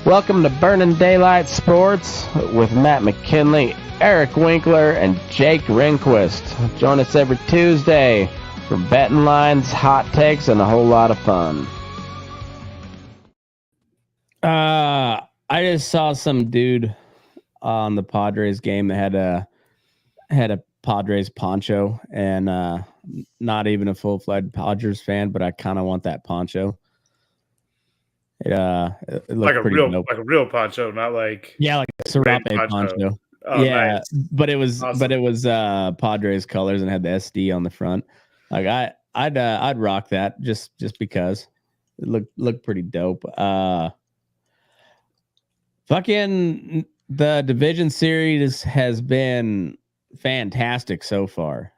Welcome to Burnin Daylight Sports with Matt McKinley, Eric Winkler, and Jake Renquist. Join us every Tuesday for betting lines, hot takes, and a whole lot of fun. I just saw some dude on the Padres game that had a Padres poncho, and not even a full-fledged Padres fan, but I kind of want that poncho. It looked like a pretty real dope. like a real poncho, not like like a scrappy poncho. Oh, yeah, nice. but it was Awesome. Padres colors and had the SD on the front. Like I'd rock that just because it looked pretty dope. Fucking the Division Series has been fantastic so far.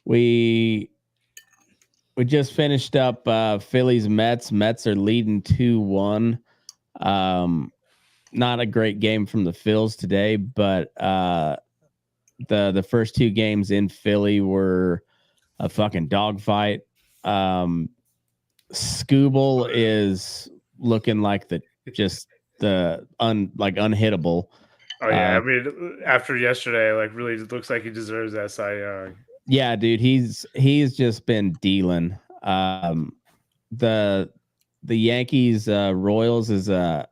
We just finished up Phillies Mets. Mets are leading 2-1. Not a great game from the Phils today, but the first two games in Philly were a fucking dogfight. Scooble is looking like unhittable. Oh yeah, I mean, after yesterday, like really looks like he deserves that Cy Young. Yeah, dude, he's just been dealing. The Yankees-Royals that's a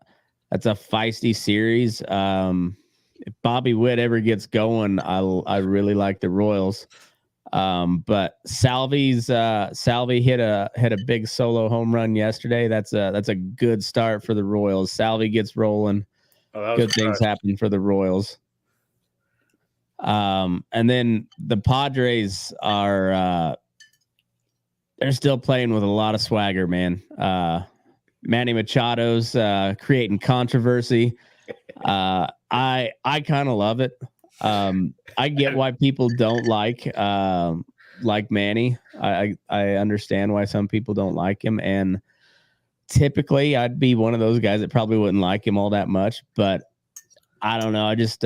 feisty series. If Bobby Witt ever gets going, I really like the Royals. But Salvi hit a big solo home run yesterday. That's a good start for the Royals. Salvi gets rolling. Good things happen for the Royals. And then the Padres are they're still playing with a lot of swagger, man. Manny Machado's creating controversy. I kind of love it. I get why people don't like Manny. I understand why some people don't like him, and typically I'd be one of those guys that probably wouldn't like him all that much, but I don't know. I just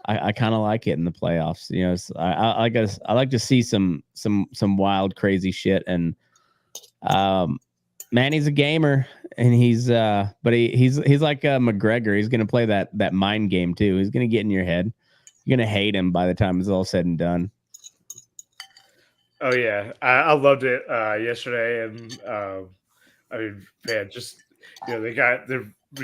I kind of like it in the playoffs. You know, I like to see some wild, crazy shit. And Manny's a gamer, and he's like McGregor. He's gonna play that mind game too. He's gonna get in your head. You're gonna hate him by the time it's all said and done. Oh yeah, I loved it yesterday, and I mean, man, just we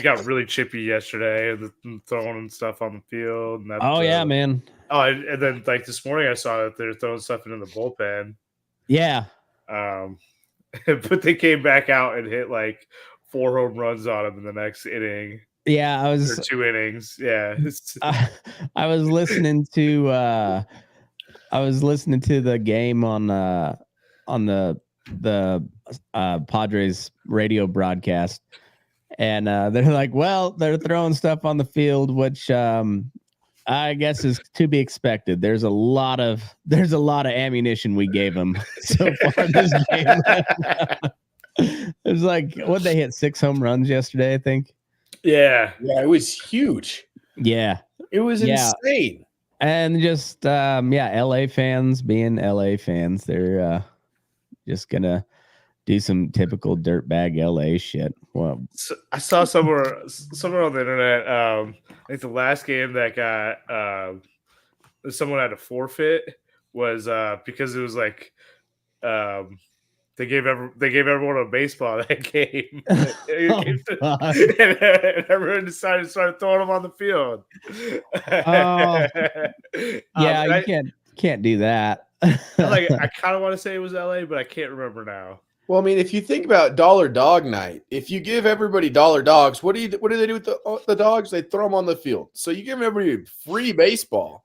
got really chippy yesterday, and throwing stuff on the field. And that, yeah, man. Oh, and then like this morning, I saw that they're throwing stuff into the bullpen. Yeah. But they came back out and hit like 4 home runs on him in the next inning. Yeah, or 2 innings. Yeah, I was listening to the game on the Padres radio broadcast, and they're like, well, they're throwing stuff on the field, which I guess is to be expected. There's a lot of ammunition we gave them so far this game. It was like, what, they hit 6 home runs yesterday, I think. Yeah, it was huge. Yeah, it was insane. And just LA fans being LA fans, they're just gonna do some typical dirtbag LA shit. Well, so I saw somewhere on the internet. I think the last game that got someone had a forfeit was because it was like they gave everyone a baseball that game. And everyone decided to start throwing them on the field. Yeah, you can't do that. I kind of want to say it was LA, but I can't remember now. Well, I mean, if you think about Dollar Dog Night, if you give everybody dollar dogs, what do they do with the dogs? They throw them on the field. So you give everybody free baseball.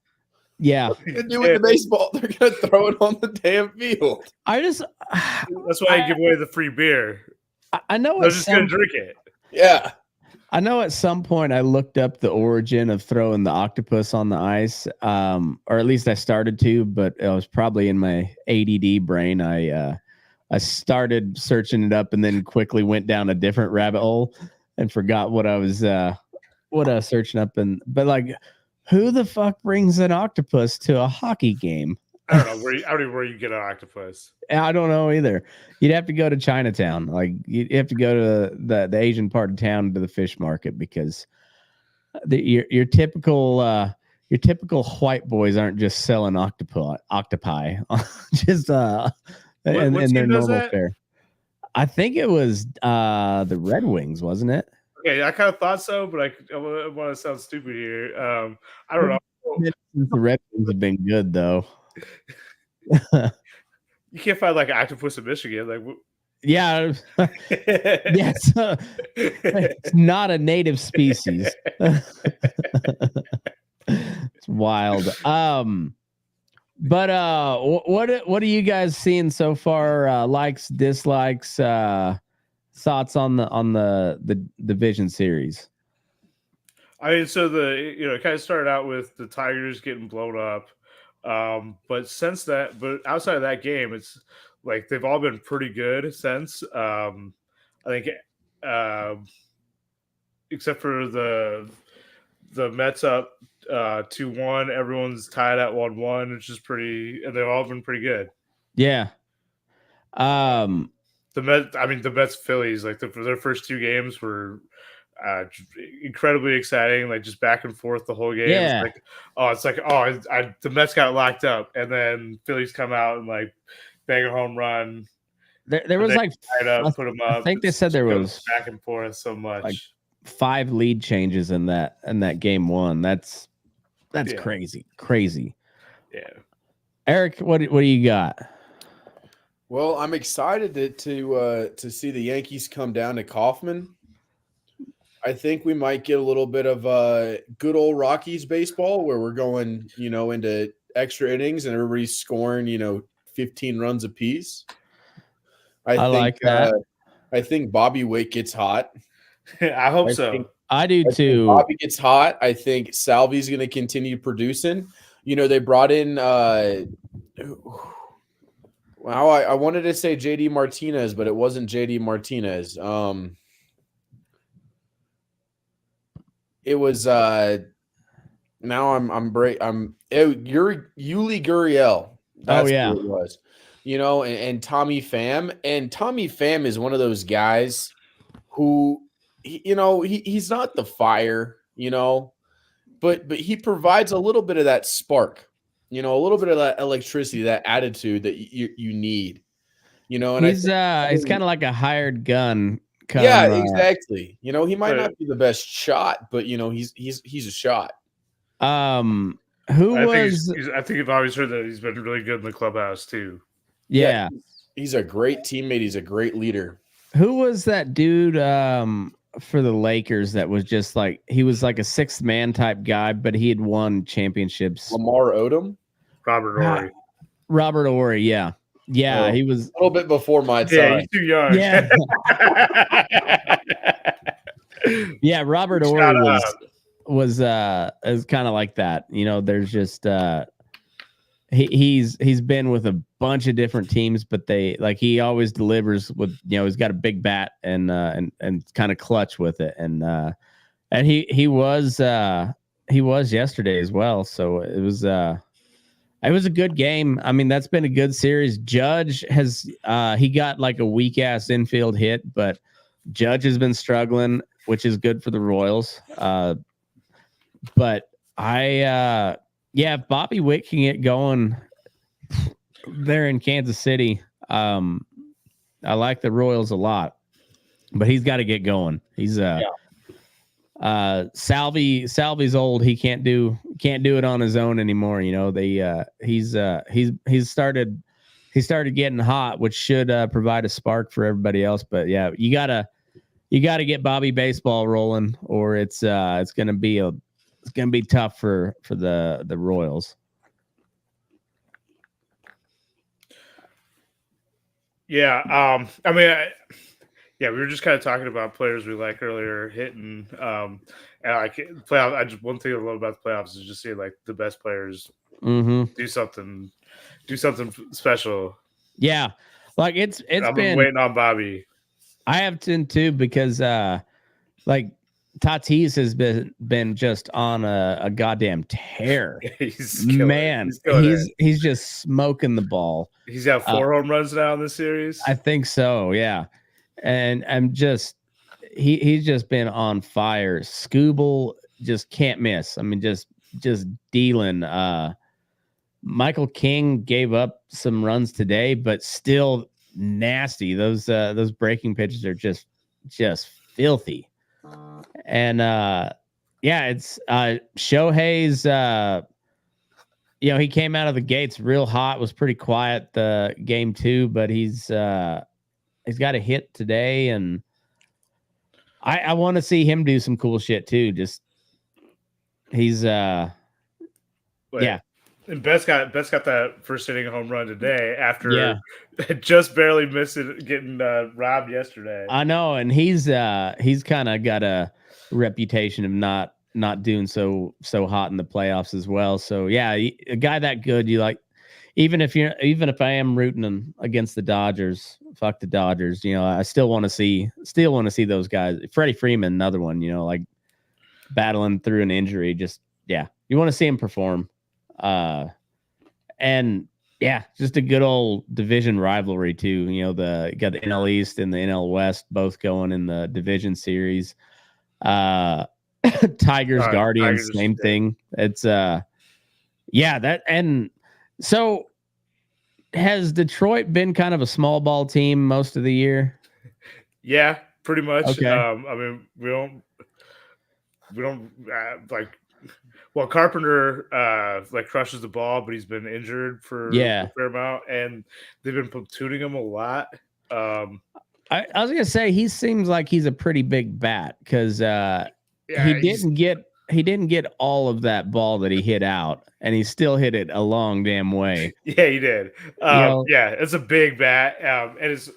Yeah, what they do with the baseball? They're gonna throw it on the damn field. That's why I give away the free beer. I know they're just gonna drink it. Yeah, I know. At some point, I looked up the origin of throwing the octopus on the ice, or at least I started to, but it was probably in my ADD brain. I started searching it up and then quickly went down a different rabbit hole and forgot what I was searching up. But like, who the fuck brings an octopus to a hockey game? I don't know I don't know where you get an octopus. I don't know either. You'd have to go to Chinatown. Like you'd have to go to the Asian part of town to the fish market because your typical white boys aren't just selling octopi just and their normal fare. I think it was the Red Wings, wasn't it? Okay, I kind of thought so, but I want to sound stupid here. I don't know. The Red Wings have been good though. You can't find like octopus in Michigan, like. Yeah. Yes. It's not a native species. It's wild. But what are you guys seeing so far? Likes, dislikes, thoughts on the division series? I mean, so it kind of started out with the Tigers getting blown up. But outside of that game, it's like they've all been pretty good since. I think, except for the Mets up 2-1, everyone's tied at 1-1, which is and they've all been pretty good. Yeah. The Mets-Phillies, like their first two games were incredibly exciting, like just back and forth the whole game. Yeah. The Mets got locked up, and then Phillies come out and like bang a home run. There was like put them up. I think they said there was back and forth so much. Like 5 lead changes in that game one. That's crazy. Yeah. Eric, what do you got? Well, I'm excited to see the Yankees come down to Kauffman. I think we might get a little bit of good old Rockies baseball where we're going, into extra innings and everybody's scoring, 15 runs apiece. I think, like that. I think Bobby Wick gets hot. I hope so. I do too. Bobby gets hot. I think Salvi's going to continue producing. They brought in I wanted to say JD Martinez, but it wasn't JD Martinez. It was now Yuli Gurriel. That's who it was. And Tommy Pham. And Tommy Pham is one of those guys who he's not the fire, but he provides a little bit of that spark, a little bit of that electricity, that attitude that you need. And he's kind of like a hired gun. Yeah, exactly. He might not be the best shot, but he's a shot. I think I've always heard that he's been really good in the clubhouse too. Yeah. He's a great teammate. He's a great leader. Who was that dude for the Lakers that was just like he was like a sixth man type guy, but he had won championships? Lamar Odom? Robert Horry. Yeah. Yeah, he was a little bit before my time. Yeah, he's too young. Yeah. Yeah, Robert Horry was kind of like that. There's just he's been with a bunch of different teams, but he always delivers with he's got a big bat and kind of clutch with it, and he was yesterday as well. So it was a good game. I mean, that's been a good series. Judge has he got like a weak ass infield hit, but Judge has been struggling, which is good for the Royals. But if Bobby Wick can get going there in Kansas City, I like the Royals a lot, but he's got to get going. He's Salvi's old. He can't do it on his own anymore. He started getting hot, which should provide a spark for everybody else. But yeah, you gotta get Bobby baseball rolling, or it's gonna be tough for the Royals. Yeah. We were just kind of talking about players we like earlier hitting. And like playoff, one thing I love about the playoffs is just seeing like the best players do something special. Yeah, like I've been waiting on Bobby. I have too because Tatis has been just on a goddamn tear. He's just smoking the ball. He's got 4 home runs now in the series. I think so, yeah. And I'm just he's just been on fire. Scooble just can't miss. I mean, just dealing. Michael King gave up some runs today, but still nasty. Those breaking pitches are just filthy. And it's Shohei's he came out of the gates real hot, was pretty quiet the game 2, but he's got a hit today, and I want to see him do some cool shit too. Just he's And Betts got that first inning home run today after just barely missed it, getting robbed yesterday. I know, and he's kind of got a reputation of not doing so hot in the playoffs as well. So yeah, a guy that good, you like, even if I am rooting against the Dodgers, fuck the Dodgers. I still want to see those guys. Freddie Freeman, another one. Like battling through an injury. Just you want to see him perform. And just a good old division rivalry too. You got the NL East and the NL West both going in the division series. Tigers, Guardians, same thing. It's that. And so has Detroit been kind of a small ball team most of the year? Yeah, pretty much. Okay. I mean, we don't like. Well, Carpenter crushes the ball, but he's been injured for a fair amount, and they've been platooning him a lot. I was gonna say he seems like he's a pretty big bat because he didn't get all of that ball that he hit out, and he still hit it a long damn way. Yeah, he did. It's a big bat, and it's.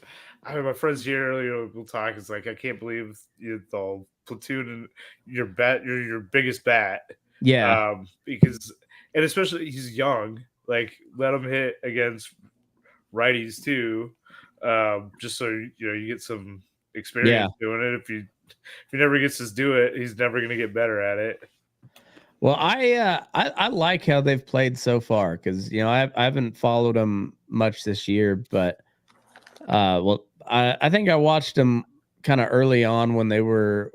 I mean, my friends here earlier will talk. It's like I can't believe the platoon and your biggest bat. Yeah. Because especially he's young. Like let him hit against righties too. Just so you get some experience doing it. If he never gets to do it, he's never going to get better at it. Well, I like how they've played so far because I haven't followed them much this year, but I think I watched them kind of early on when they were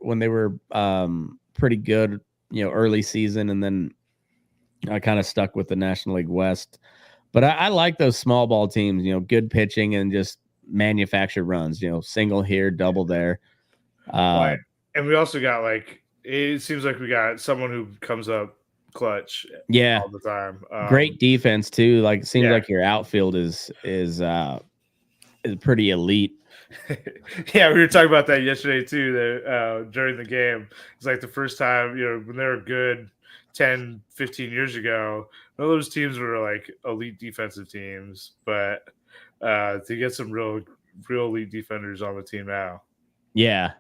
pretty good, early season, and then I kind of stuck with the National League West. But I like those small ball teams, good pitching and just manufacture runs, single here, double there. And we also got it seems like we got someone who comes up clutch all the time. Great defense too. Like it seems like your outfield is pretty elite. Yeah, we were talking about that yesterday too. That during the game, it's like the first time when they were good 10, 15 years ago. None of those teams were like elite defensive teams, but to get some real elite defenders on the team now. Yeah.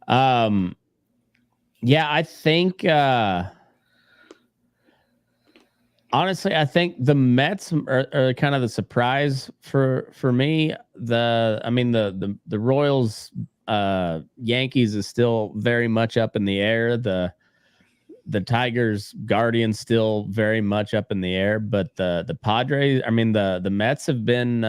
I think honestly, I think the Mets are kind of the surprise for me. The Royals, Yankees is still very much up in the air. The Tigers, Guardians still very much up in the air. But the Padres, the Mets have been.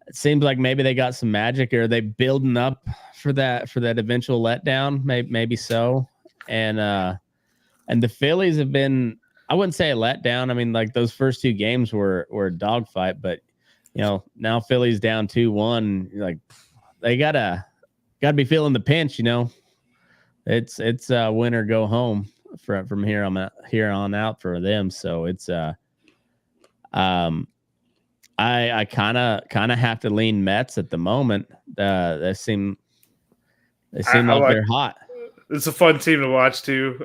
It seems like maybe they got some magic. Or are they building up for that eventual letdown? Maybe so. And the Phillies have been. I wouldn't say a letdown. Those first 2 games were a dogfight, but now Philly's down 2-1. Like they gotta be feeling the pinch. It's win or go home from here on out for them. So it's I kind of have to lean Mets at the moment. They seem like they're hot. It's a fun team to watch too.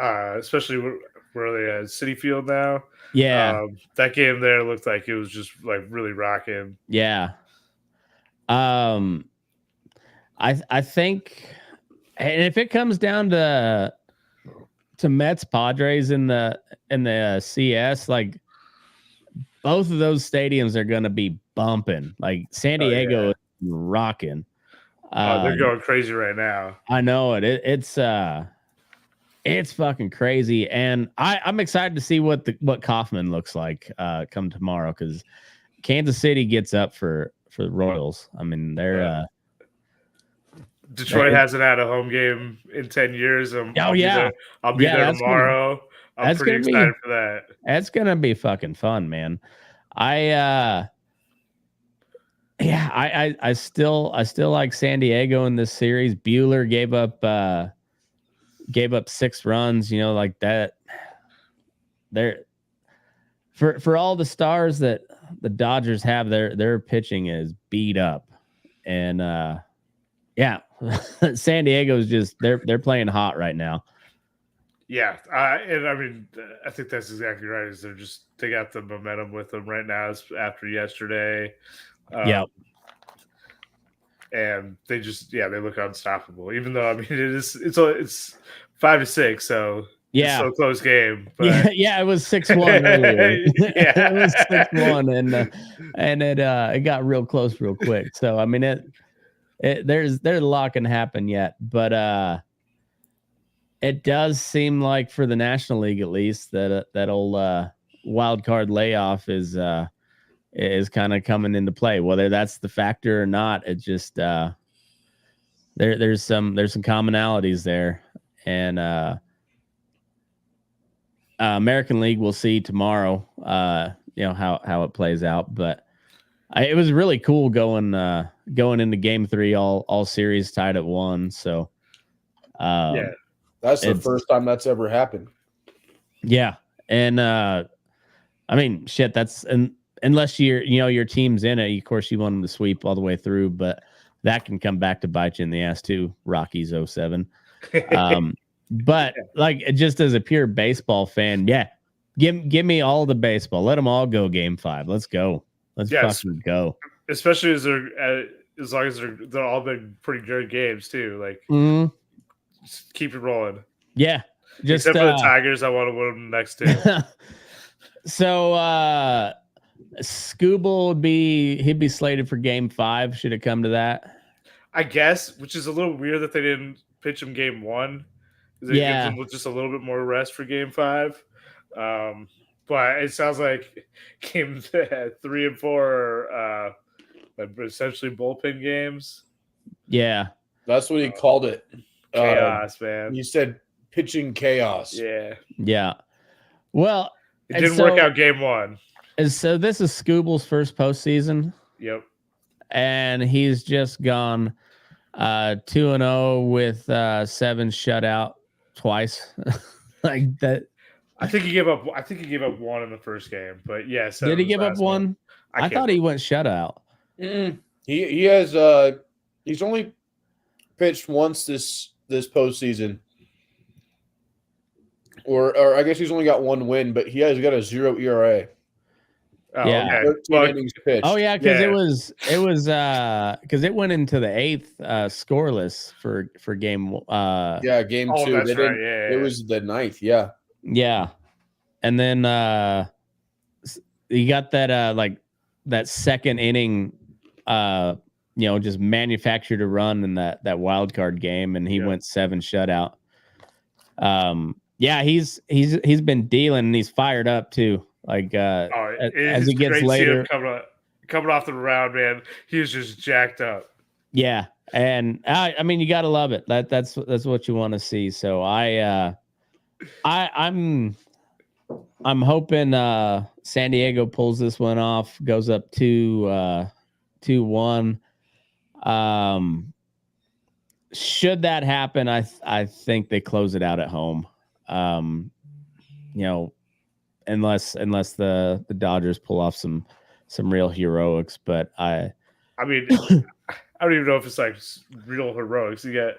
Especially where they at Citi Field now. Yeah, that game there looked like it was just like really rocking. Yeah. I think, and if it comes down to Mets Padres in the CS, like both of those stadiums are going to be bumping. Like San Diego is rocking. They're going crazy right now. I know it. It's fucking crazy, and I'm excited to see what Kaufman looks like come tomorrow, because Kansas City gets up for the Royals. I mean, they're Detroit hasn't had a home game in 10 years. I'll be there tomorrow. I'm pretty excited for that. That's gonna be fucking fun, man. I still like San Diego in this series. Buehler gave up 6 runs, like that. They're for all the stars that the Dodgers have, their pitching is beat up. And San Diego's just they're playing hot right now. Yeah, and I mean, I think that's exactly right. Is they got the momentum with them right now after yesterday. And they they look unstoppable. Even though, I mean, it's 5-6, so it's still a close game. But it was 6-1 earlier. It was 6-1, and it got real close real quick. So I mean, there's a lot can happen yet, but it does seem like for the National League at least that old wild card layoff is kind of coming into play. Whether that's the factor or not, it just there's some commonalities there, and American League we'll see tomorrow. How it plays out, but it was really cool going into Game 3, all series tied at 1. So that's the first time that's ever happened. Yeah, and I mean, shit, that's unless your team's in it, of course you want them to sweep all the way through, but that can come back to bite you in the ass too. Rockies 07. But like, just as a pure baseball fan, give me all the baseball. Let them all go Game 5. Let's go. Let's fucking go. Especially as long as they're all been pretty good games too. Like, just keep it rolling. Yeah, except for the Tigers, I want to win them next 2. So Scooble he'd be slated for Game 5. Should it come to that? I guess, which is a little weird that they didn't pitch him Game 1. It gives them just a little bit more rest for Game 5. But it sounds like Game 3 and 4 are essentially bullpen games. Yeah, that's what he called it. Chaos, man. You said pitching chaos. Yeah. Well, it didn't work out Game 1. And so this is Scooble's first postseason. Yep. And he's just gone 2-0 with 7 shutout twice. Like that. I think he gave up 1 in the first game, but yes. Did he give up 1? I thought he went shutout. He has he's only pitched once this postseason. Or I guess he's only got 1 win, but he has got a 0 ERA. Oh, yeah. Okay. Innings pitched. Oh yeah, because it was because it went into the 8th scoreless for game. Game 2. That's right. It was the 9th. Yeah. Yeah, and then you got that that second inning, just manufactured a run in that wild card game, and he went 7 shutout. He's been dealing, and he's fired up too. Like as he gets later, coming off the round, man, he's just jacked up. Yeah, and I mean, you got to love it. That's what you want to see. So I'm hoping San Diego pulls this one off, goes up 2-1. Should that happen, I think they close it out at home. Unless the Dodgers pull off some real heroics, but I mean, I don't even know if it's like real heroics. You got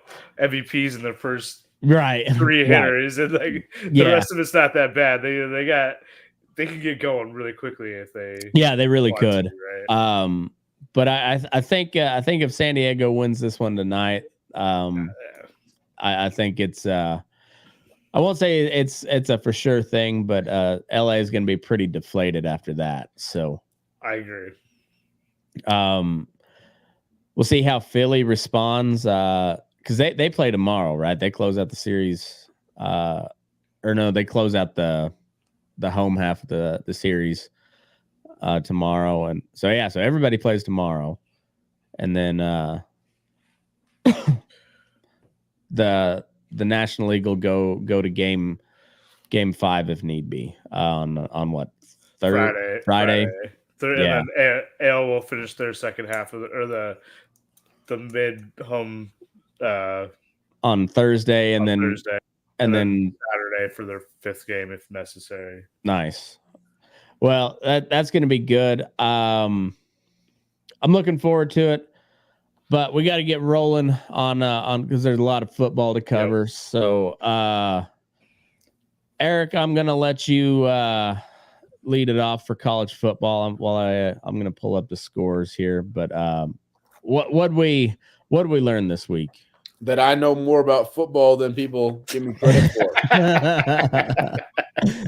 MVPs in their first 3 hitters, and the rest of it's not that bad. They can get going really quickly if they they really could. To, right? But I think if San Diego wins this one tonight, I think it's I won't say it's a for sure thing, but LA is going to be pretty deflated after that. So I agree. we'll see how Philly responds. Because they play tomorrow, right? They close out the series. Or no, they close out the home half of the series tomorrow. And so everybody plays tomorrow. And then the National League will go to game 5 if need be on what Friday. And then AL will finish their second half of the mid home on Thursday, and then Saturday for their 5th game if necessary. Nice. Well, that's going to be good. I'm looking forward to it, but we got to get rolling on because there's a lot of football to cover. Yep. So, Eric, I'm going to let you lead it off for college football while I'm going to pull up the scores here. But what we learn this week? That I know more about football than people give me credit for.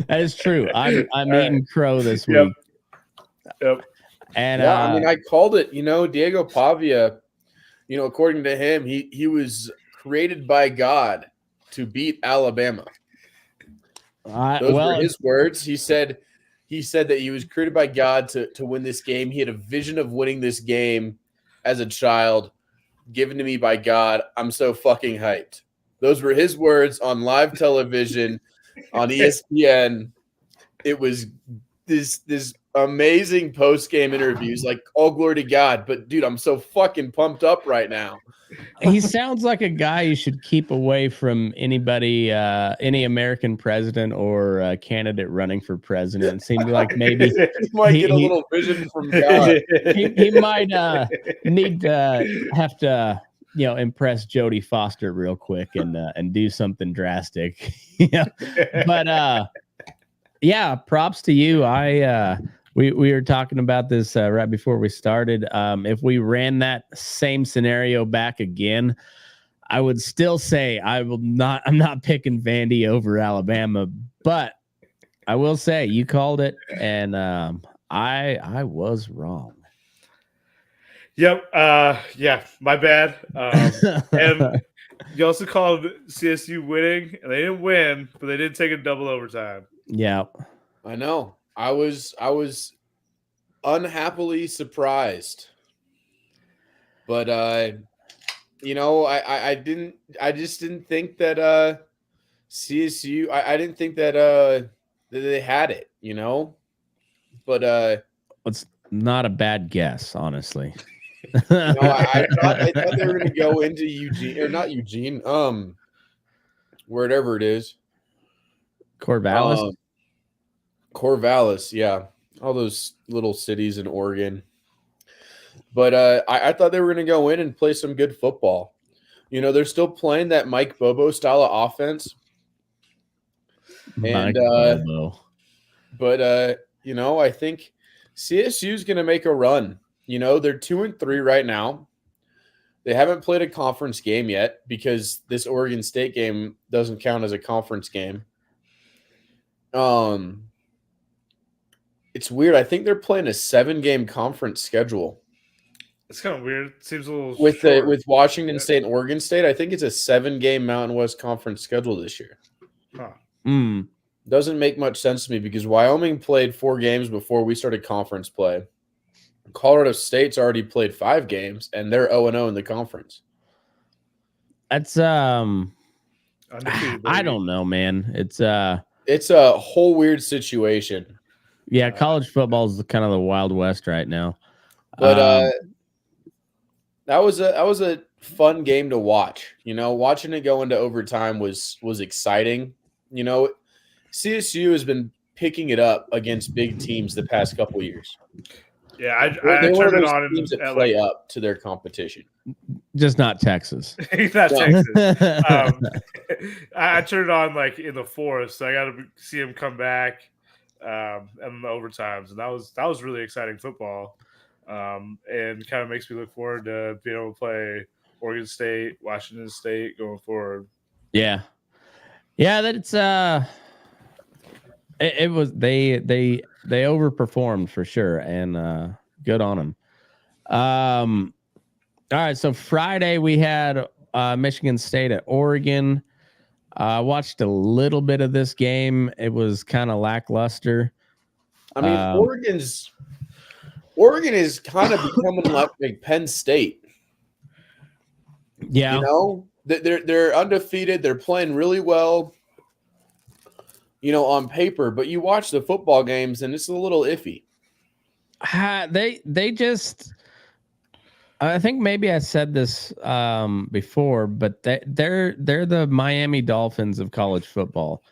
That is true. I'm eating crow this week. Yep. And I mean, I called it. Diego Pavia. According to him, he was created by God to beat Alabama. Those were his words. He said that he was created by God to win this game. He had a vision of winning this game as a child, given to me by God. I'm so fucking hyped. Those were his words on live television on ESPN. It was this amazing post-game interviews, like all glory to God. But dude, I'm so fucking pumped up right now. He sounds like a guy you should keep away from anybody, any American president or candidate running for president. It seems like maybe he might get a little vision from God. He might need to have to, impress Jodie Foster real quick and do something drastic. But props to you. We were talking about this right before we started. If we ran that same scenario back again, I would still say I'm not picking Vandy over Alabama, but I will say you called it, and I was wrong. Yep. My bad. And you also called CSU winning, and they didn't win, but they did take a double overtime. Yeah. I know. I was unhappily surprised, but I just didn't think that CSU. I didn't think that they had it, but it's not a bad guess, honestly. I thought they were going to go into Eugene, or not Eugene, wherever it is, Corvallis. Corvallis, yeah, all those little cities in Oregon. But I thought they were going to go in and play some good football. They're still playing that Mike Bobo style of offense. Mike Bobo. But I think CSU is going to make a run. They're 2-3 right now. They haven't played a conference game yet because this Oregon State game doesn't count as a conference game. It's weird. I think they're playing a 7-game conference schedule. It's kind of weird. It seems a little with Washington State and Oregon State. I think it's a 7-game Mountain West Conference schedule this year. Huh. Doesn't make much sense to me because Wyoming played 4 games before we started conference play. Colorado State's already played 5 games, and they're 0-0 in the conference. That's I don't know, man. It's a whole weird situation. Yeah, college football is kind of the Wild West right now. But that was a fun game to watch. Watching it go into overtime was exciting. CSU has been picking it up against big teams the past couple of years. Yeah, I turned it on teams that play up to their competition. Just not Texas. Not Texas. I turned it on like in the 4th, so I got to see him come back and the overtimes, and that was really exciting football, and kind of makes me look forward to being able to play Oregon State, Washington State going forward. Yeah, that's it was they overperformed for sure, and good on them. All right, so Friday we had Michigan State at Oregon. I watched a little bit of this game. It was kind of lackluster. I mean, Oregon is kind of becoming like Penn State. Yeah, you know, they're undefeated. They're playing really well, on paper. But you watch the football games, and it's a little iffy. They just. I think maybe I said this before, but they're the Miami Dolphins of college football,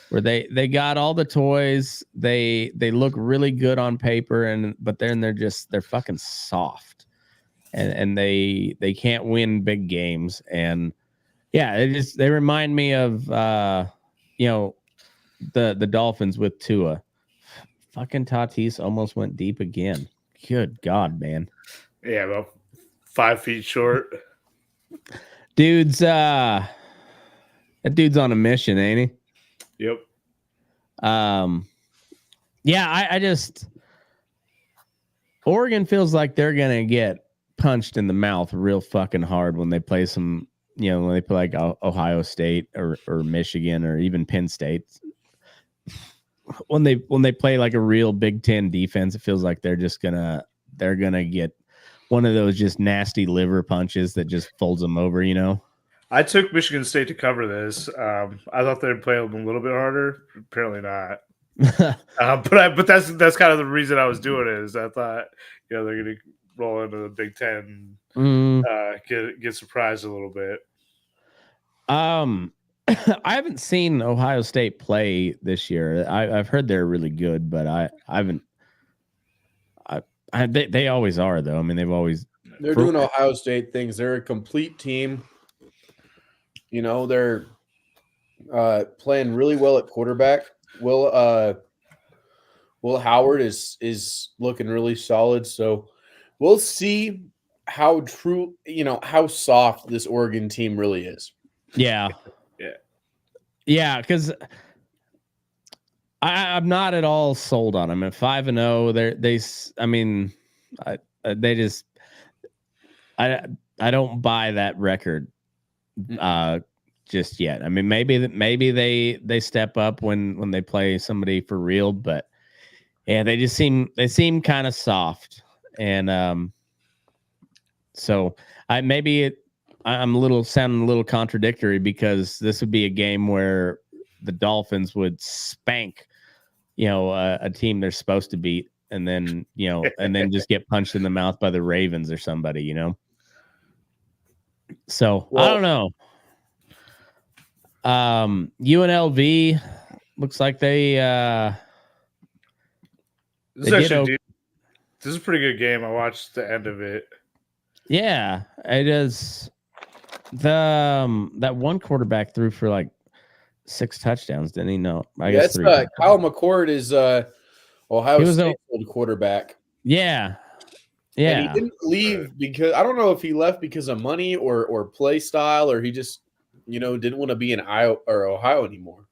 where they got all the toys. They look really good on paper, but then they're fucking soft, and they can't win big games. And yeah, they remind me of the Dolphins with Tua. Fucking Tatis almost went deep again. Good God, man. Yeah, well. 5 feet short. That dude's on a mission, ain't he? Yep. Yeah, I just Oregon feels like they're gonna get punched in the mouth real fucking hard when they play when they play like Ohio State or Michigan or even Penn State. When they play like a real Big Ten defense, it feels like they're gonna get one of those just nasty liver punches that just folds them over, I took Michigan State to cover this. I thought they'd play them a little bit harder. Apparently not. But that's kind of the reason I was doing it. Is I thought they're going to roll into the Big Ten, get surprised a little bit. I haven't seen Ohio State play this year. I've heard they're really good, but I haven't. They always are, though. I mean, they're doing Ohio State things. They're a complete team. They're playing really well at quarterback. Will Howard is looking really solid. So we'll see how soft this Oregon team really is. Yeah. Because I'm not at all sold on them. At 5-0, I don't buy that record just yet. I mean, maybe they step up when they play somebody for real, but yeah, they seem kind of soft, and so I'm sounding a little contradictory because this would be a game where the Dolphins would spank a team they're supposed to beat, and then just get punched in the mouth by the Ravens or somebody, So I don't know. UNLV looks like this is a pretty good game. I watched the end of it. Yeah, it is. That one quarterback threw for like 6 touchdowns, didn't he? No, I guess 3. Kyle McCord is Ohio State quarterback. Yeah. And he didn't leave because I don't know if he left because of money or play style, or he just didn't want to be in Ohio anymore.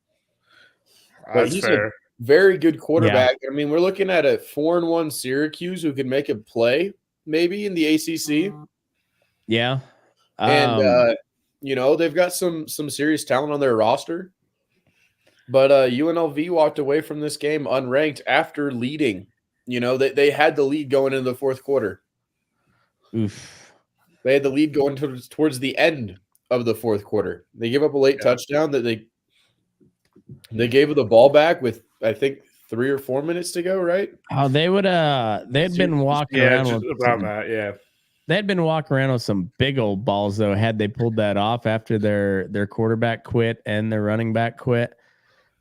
But he's fair. A very good quarterback. Yeah. I mean, we're looking at a 4-1 Syracuse who can make a play maybe in the ACC. Yeah. And they've got some serious talent on their roster. But UNLV walked away from this game unranked after leading. They had the lead going into the fourth quarter. Oof. They had the lead going towards the end of the fourth quarter. They gave up a late touchdown that they gave the ball back with, I think, 3 or 4 minutes to go, right? Oh, they had been walking around with around that, yeah. They had been walking around with some big old balls, though, had they pulled that off after their quarterback quit and their running back quit.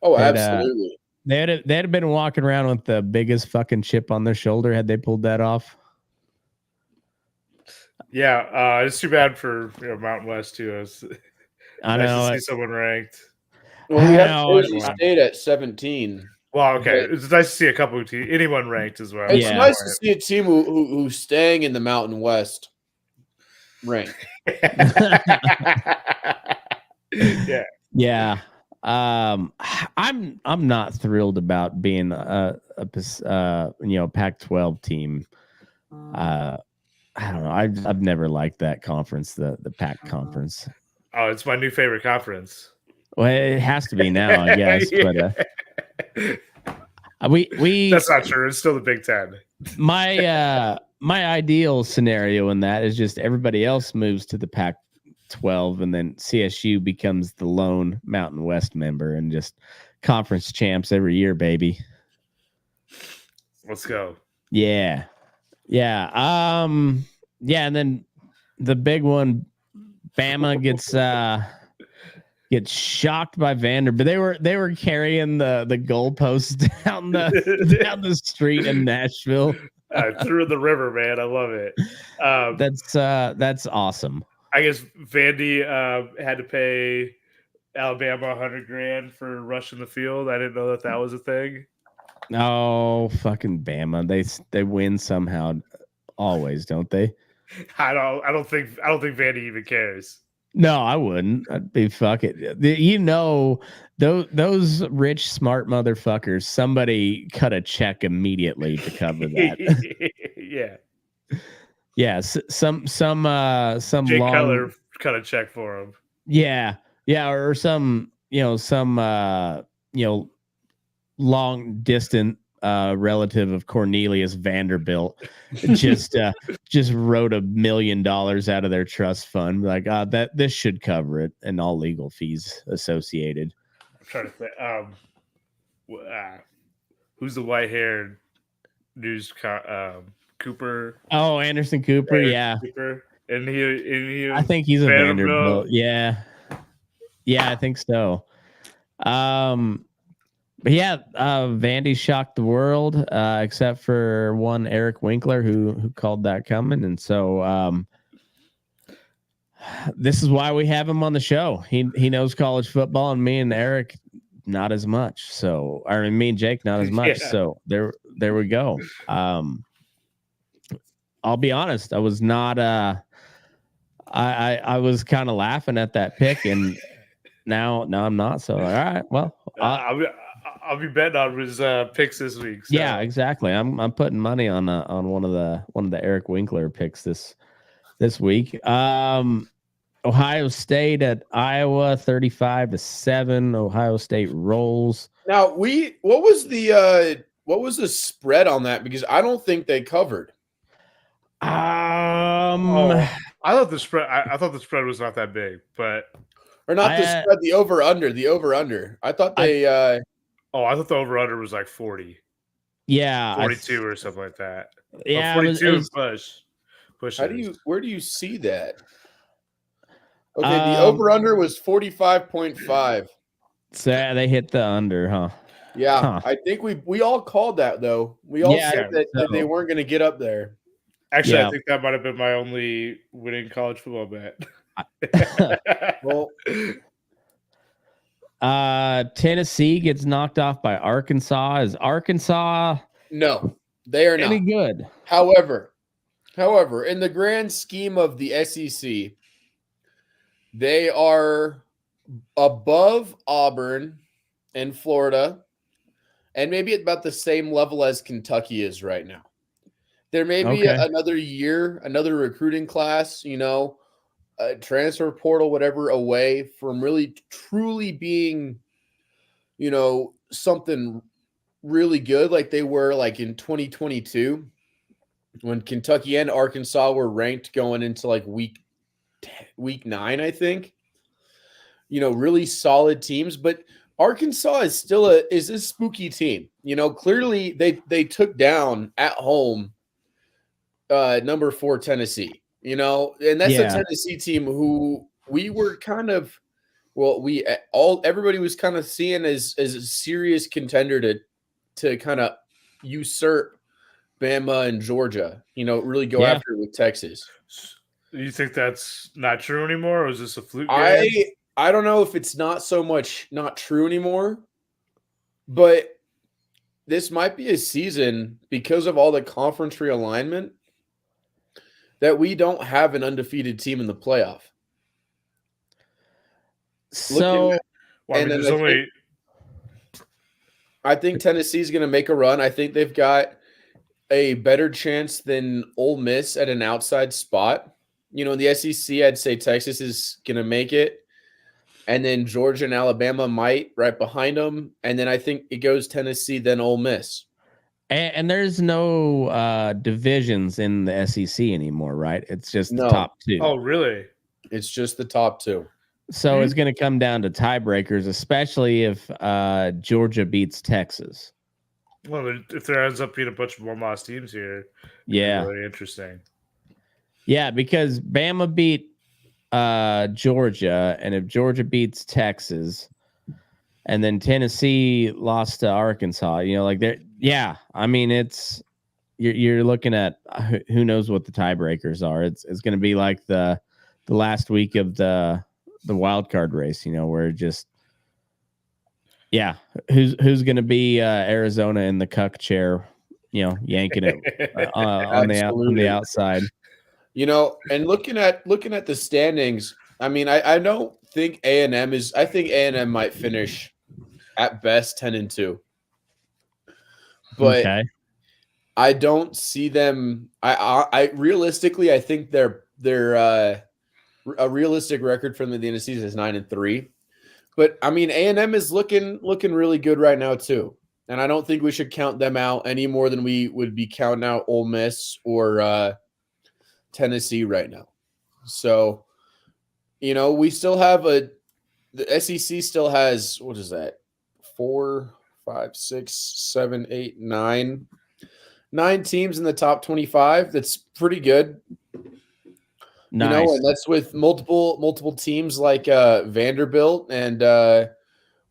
Oh, absolutely. They had been walking around with the biggest fucking chip on their shoulder had they pulled that off. Yeah, it's too bad for Mountain West too. I know. Nice to see someone ranked. Well, we have Boise State at 17. Well, okay, it's nice to see a couple of teams, anyone ranked as well. It's nice to see a team who's staying in the Mountain West ranked. Yeah. Yeah. I'm not thrilled about being a Pac-12 team. I don't know. I've never liked that conference, the Pac conference. Oh, it's my new favorite conference. Well, it has to be now, I guess. Yeah. But we That's not true. It's still the Big Ten. My ideal scenario in that is just everybody else moves to the Pac-12, and then CSU becomes the lone Mountain West member and just conference champs every year, baby. Let's go. Yeah. And then the big one, Bama gets shocked by Vanderbilt. But they were carrying the goalposts down the street in Nashville. Through the river, man. I love it. That's awesome. I guess Vandy had to pay Alabama $100,000 for rushing the field. I didn't know that was a thing. Oh, fucking Bama! They win somehow, always, don't they? I don't think Vandy even cares. No, I wouldn't. I'd be fuck it. Those rich, smart motherfuckers. Somebody cut a check immediately to cover that. Yeah. Some Jake long, Cutler cut a check for him. Yeah, or some long distant relative of Cornelius Vanderbilt just wrote $1 million out of their trust fund. Like, this should cover it and all legal fees associated. I'm trying to think. Who's the white-haired news Cooper? Oh, Anderson Cooper. Yeah. Cooper. And he I think he's a Vanderbilt. Yeah, I think so. But yeah, Vandy shocked the world, except for one Eric Winkler who called that coming. And so this is why we have him on the show. He knows college football, and me and Eric not as much. So me and Jake not as much. Yeah. So there we go. I'll be honest, I was not I was kind of laughing at that pick, and now I'm not. So all right, well, I'll be betting on his picks this week. So. Yeah, exactly. I'm putting money on one of the Eric Winkler picks this week. Ohio State at Iowa, 35-7. Ohio State rolls. Now what was the spread on that? Because I don't think they covered. I thought the spread. I thought the spread was not that big, but the spread. The over under. I thought they. I thought the over under was like 40. Yeah, 42 or something like that. Yeah, 42 push. Where do you see that? Okay, the over under was 45.5. So they hit the under, huh? Yeah, I think we all called that though. We all said that they weren't going to get up there. Actually, I think that might have been my only winning college football bet. Well, Tennessee gets knocked off by Arkansas. Is Arkansas? No, they are any not good. However, in the grand scheme of the SEC, they are above Auburn and Florida, and maybe at about the same level as Kentucky is right now. There may be another year, another recruiting class, transfer portal, whatever, away from really truly being, something really good like they were like in 2022 when Kentucky and Arkansas were ranked going into like week 9, I think. Really solid teams, but Arkansas is still a spooky team. Clearly they took down at home number 4 Tennessee. And that's a Tennessee team who we were kind of, everybody was kind of seeing as a serious contender to kind of usurp Bama and Georgia, really go after it with Texas. Do you think that's not true anymore, or is this a fluke game? I don't know if it's not so much not true anymore, but this might be a season because of all the conference realignment that we don't have an undefeated team in the playoff. So, I think Tennessee's going to make a run. I think they've got a better chance than Ole Miss at an outside spot. You know, in the SEC, I'd say Texas is going to make it. And then Georgia and Alabama might right behind them. And then I think it goes Tennessee, then Ole Miss. And there's no divisions in the SEC anymore, right? It's just the top two. Oh, really? It's just the top two. So it's going to come down to tiebreakers, especially if Georgia beats Texas. Well, if there ends up being a bunch of one-loss teams here, yeah, really interesting. Yeah, because Bama beat Georgia, and if Georgia beats Texas, and then Tennessee lost to Arkansas, you know, like there. Yeah, I mean, it's you're looking at who knows what the tiebreakers are. It's going to be like the last week of the wild card race, you know, where just who's going to be Arizona in the cuck chair, you know, yanking it on the outside. You know, and looking at the standings, I mean, I don't think A&M is. I think A&M might finish at best 10-2, but okay. I don't see them. I realistically, I think they're a realistic record from the NLDS is 9-3, but I mean A&M is looking really good right now too, and I don't think we should count them out any more than we would be counting out Ole Miss or Tennessee right now. So, you know, we still have the SEC still has, what is that? 4, 5, 6, 7, 8, 9 teams in the top 25. That's pretty good. Nice. You know, and that's with multiple teams like Vanderbilt and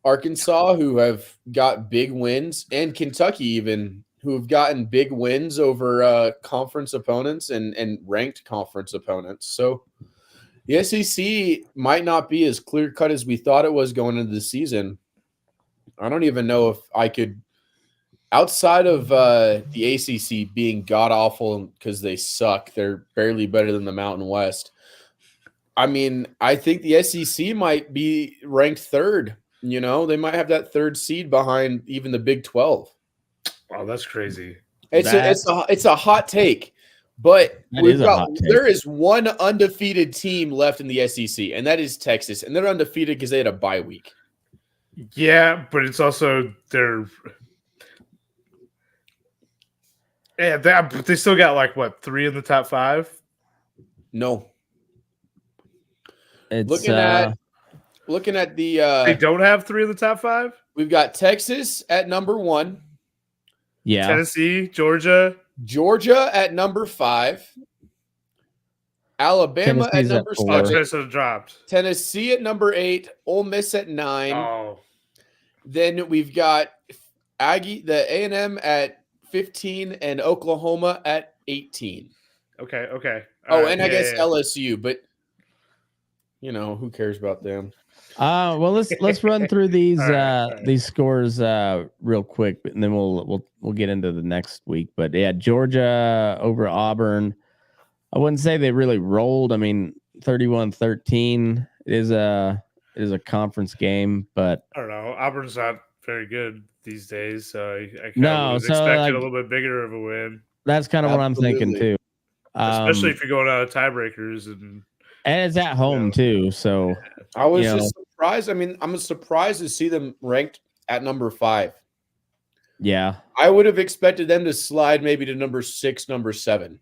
Arkansas, who have got big wins, and Kentucky even, who have gotten big wins over conference opponents and ranked conference opponents. So the SEC might not be as clear-cut as we thought it was going into the season. I don't even know if I could, outside of the ACC being god-awful because they suck, they're barely better than the Mountain West. I mean, I think the SEC might be ranked third. You know, they might have that third seed behind even the Big 12. Wow, that's crazy. It's a hot take, but there is one undefeated team left in the SEC, and that is Texas, and they're undefeated because they had a bye week. Yeah, but it's also they still got like what, 3 in the top 5? No, it's looking at the they don't have 3 in the top 5. We've got Texas at number 1. Yeah. Tennessee, Georgia at number 5. Alabama Tennessee's at number 6. Tennessee dropped. Tennessee at number 8. Ole Miss at 9. Oh. Then we've got the A&M at 15 and Oklahoma at 18. Okay. I guess LSU, but you know, who cares about them? Well, let's run through these these scores real quick, and then we'll get into the next week. But yeah, Georgia over Auburn. I wouldn't say they really rolled. I mean, 31-13 is a conference game, but I don't know. Auburn's not very good these days, so I expected a little bit bigger of a win. That's kind of what I'm thinking too. Especially if you're going out of tiebreakers and it's at home too. So I was just surprised. I mean, I'm surprised to see them ranked at number 5. Yeah, I would have expected them to slide maybe to number 6, number 7.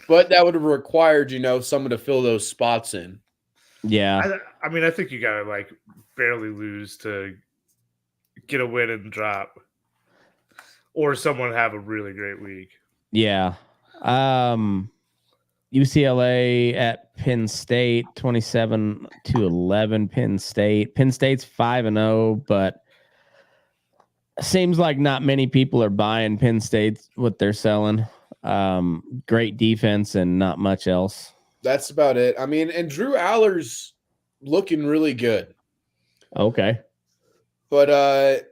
But that would have required, you know, someone to fill those spots in. Yeah. I mean, I think you got to like barely lose to get a win and drop, or someone have a really great week. Yeah. UCLA at Penn State, 27-11. Penn State's 5-0, but seems like not many people are buying Penn State what they're selling. Great defense and not much else. That's about it. I mean, and Drew Aller's looking really good. Okay. But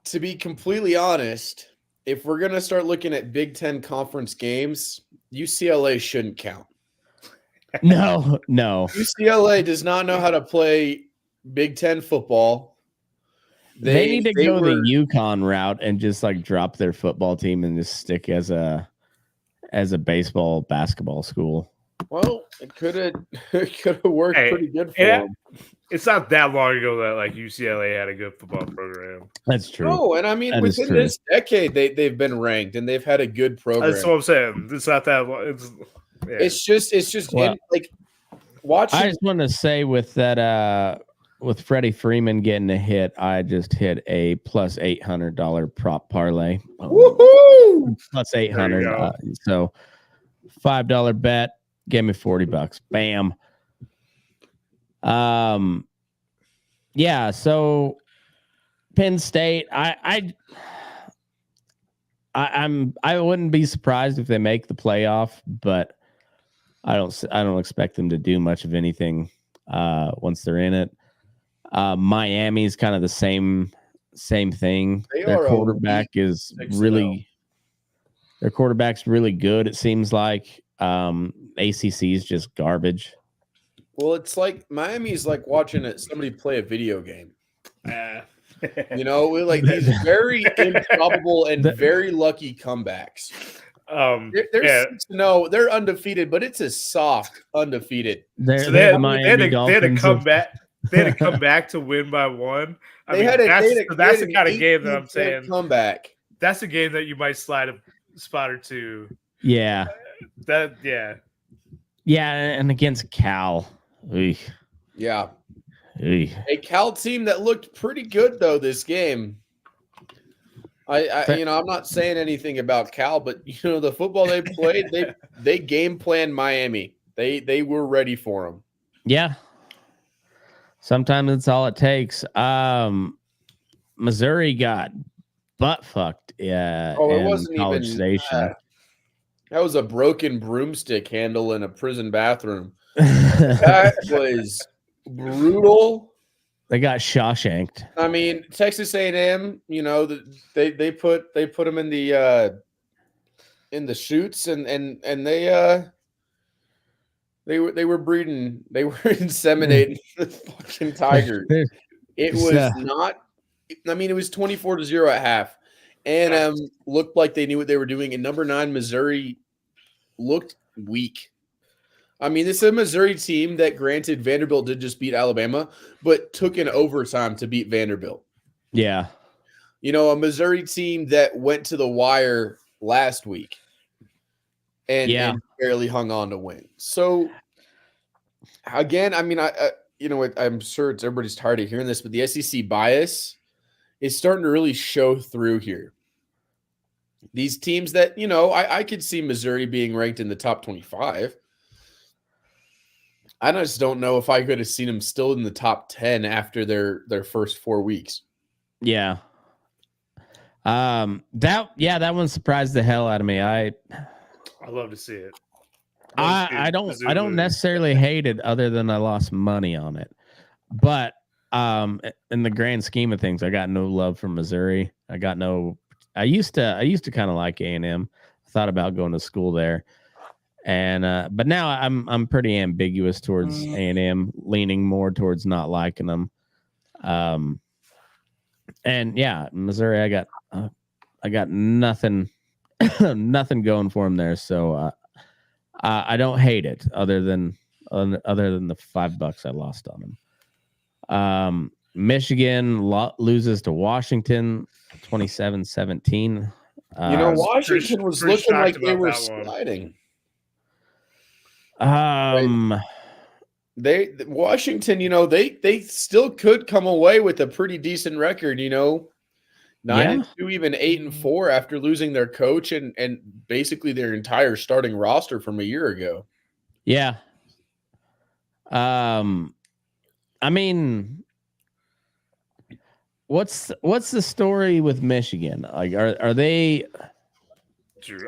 to be completely honest, if we're going to start looking at Big Ten conference games, UCLA shouldn't count. No. UCLA does not know how to play Big Ten football. They need to go the Yukon route and just like drop their football team and just stick as a baseball basketball school. Well, it could have worked pretty good for them. It's not that long ago that like UCLA had a good football program. That's true. No, and I mean within this decade they've been ranked and they've had a good program. That's what I'm saying. It's not that long. It's just well, like watching. I just want to say with that with Freddie Freeman getting a hit, I just hit a plus $800 prop parlay. Woohoo! Plus 800. So $5 bet gave me $40. Bam. Yeah, so Penn State, I wouldn't be surprised if they make the playoff, but I don't expect them to do much of anything once they're in it. Miami's kind of the same thing. Their quarterback's really good, it seems like. ACC is just garbage. Well, it's like Miami's like watching somebody play a video game. You know, with like these very improbable and very lucky comebacks. They're undefeated, but it's a soft undefeated. So they had to come back. They had to come back to win by one. That's the kind of game that I'm saying. Comeback. That's a game that you might slide a spot or two. Yeah. Yeah, and against Cal. Eey. Yeah. Eey. A Cal team that looked pretty good though this game. I'm not saying anything about Cal, but the football they played, they game planned Miami. They were ready for them. Yeah. Sometimes it's all it takes. Missouri got butt fucked. Yeah. It wasn't College even Station. That was a broken broomstick handle in a prison bathroom. That was brutal. They got Shawshanked. I mean, Texas A&M, they put them in the chutes and they were breeding, they were inseminating the fucking Tigers. It was not. I mean, it was 24-0 at half. A&M looked like they knew what they were doing, and number 9 Missouri looked weak. I mean, this is a Missouri team that, granted, Vanderbilt did just beat Alabama, but took an overtime to beat Vanderbilt. Yeah. A Missouri team that went to the wire last week and barely hung on to win. So, again, I mean, I'm sure everybody's tired of hearing this, but the SEC bias is starting to really show through here. These teams that, I could see Missouri being ranked in the top 25. I just don't know if I could have seen them still in the top 10 after their first 4 weeks. Yeah. That one surprised the hell out of me. I love to see it. I don't necessarily hate it, other than I lost money on it. But in the grand scheme of things, I got no love for Missouri. I used to kind of like A&M. I thought about going to school there. And but now I'm pretty ambiguous towards A&M, leaning more towards not liking them. And yeah, Missouri, I got nothing nothing going for them there. So I don't hate it, other than the $5 I lost on them. Michigan loses to Washington 27-17. Washington was looking like they were sliding. Washington, they still could come away with a pretty decent record, 9-2, even 8-4 after losing their coach and basically their entire starting roster from a year ago. Yeah. I mean, what's the story with Michigan? Like, are they?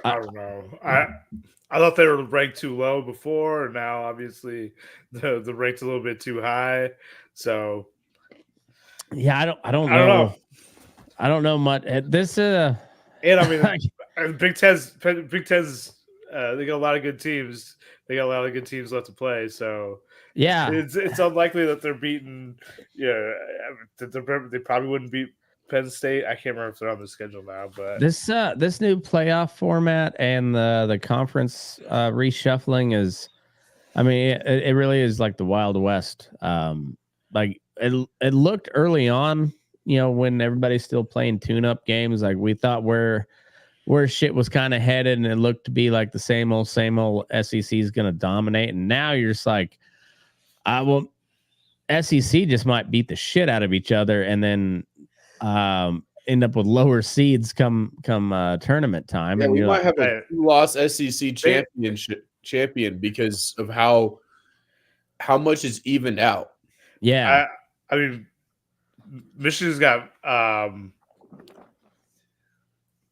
I don't know. I thought they were ranked too low before, and now obviously the rank's a little bit too high. So yeah, I don't know. I don't know much. This and I mean, Big Ten's they got a lot of good teams. They got a lot of good teams left to play. So Yeah, it's unlikely that they're beating. Yeah, they probably wouldn't beat Penn State. I can't remember if they're on the schedule now, but this new playoff format and the conference reshuffling is, I mean, it really is like the Wild West. Like it looked early on, when everybody's still playing tune-up games, like we thought where shit was kind of headed, and it looked to be like the same old SEC is going to dominate. And now you're just like, SEC just might beat the shit out of each other, and then end up with lower seeds come tournament time. Yeah, and we you're might like, have a 2-loss SEC champion because of how much is evened out. Yeah, I mean, Michigan's got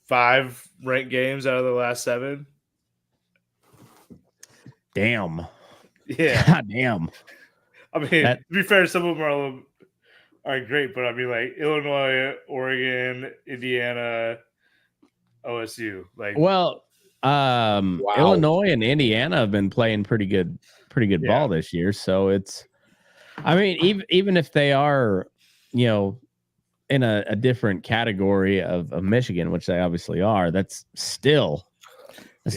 5 ranked games out of the last 7. damn. Yeah, God damn. I mean, to be fair, some of them are great, but I mean, like Illinois, Oregon, Indiana, OSU. Like, Well, Illinois and Indiana have been playing pretty good ball this year. So it's, I mean, even if they are, in a different category of Michigan, which they obviously are, that's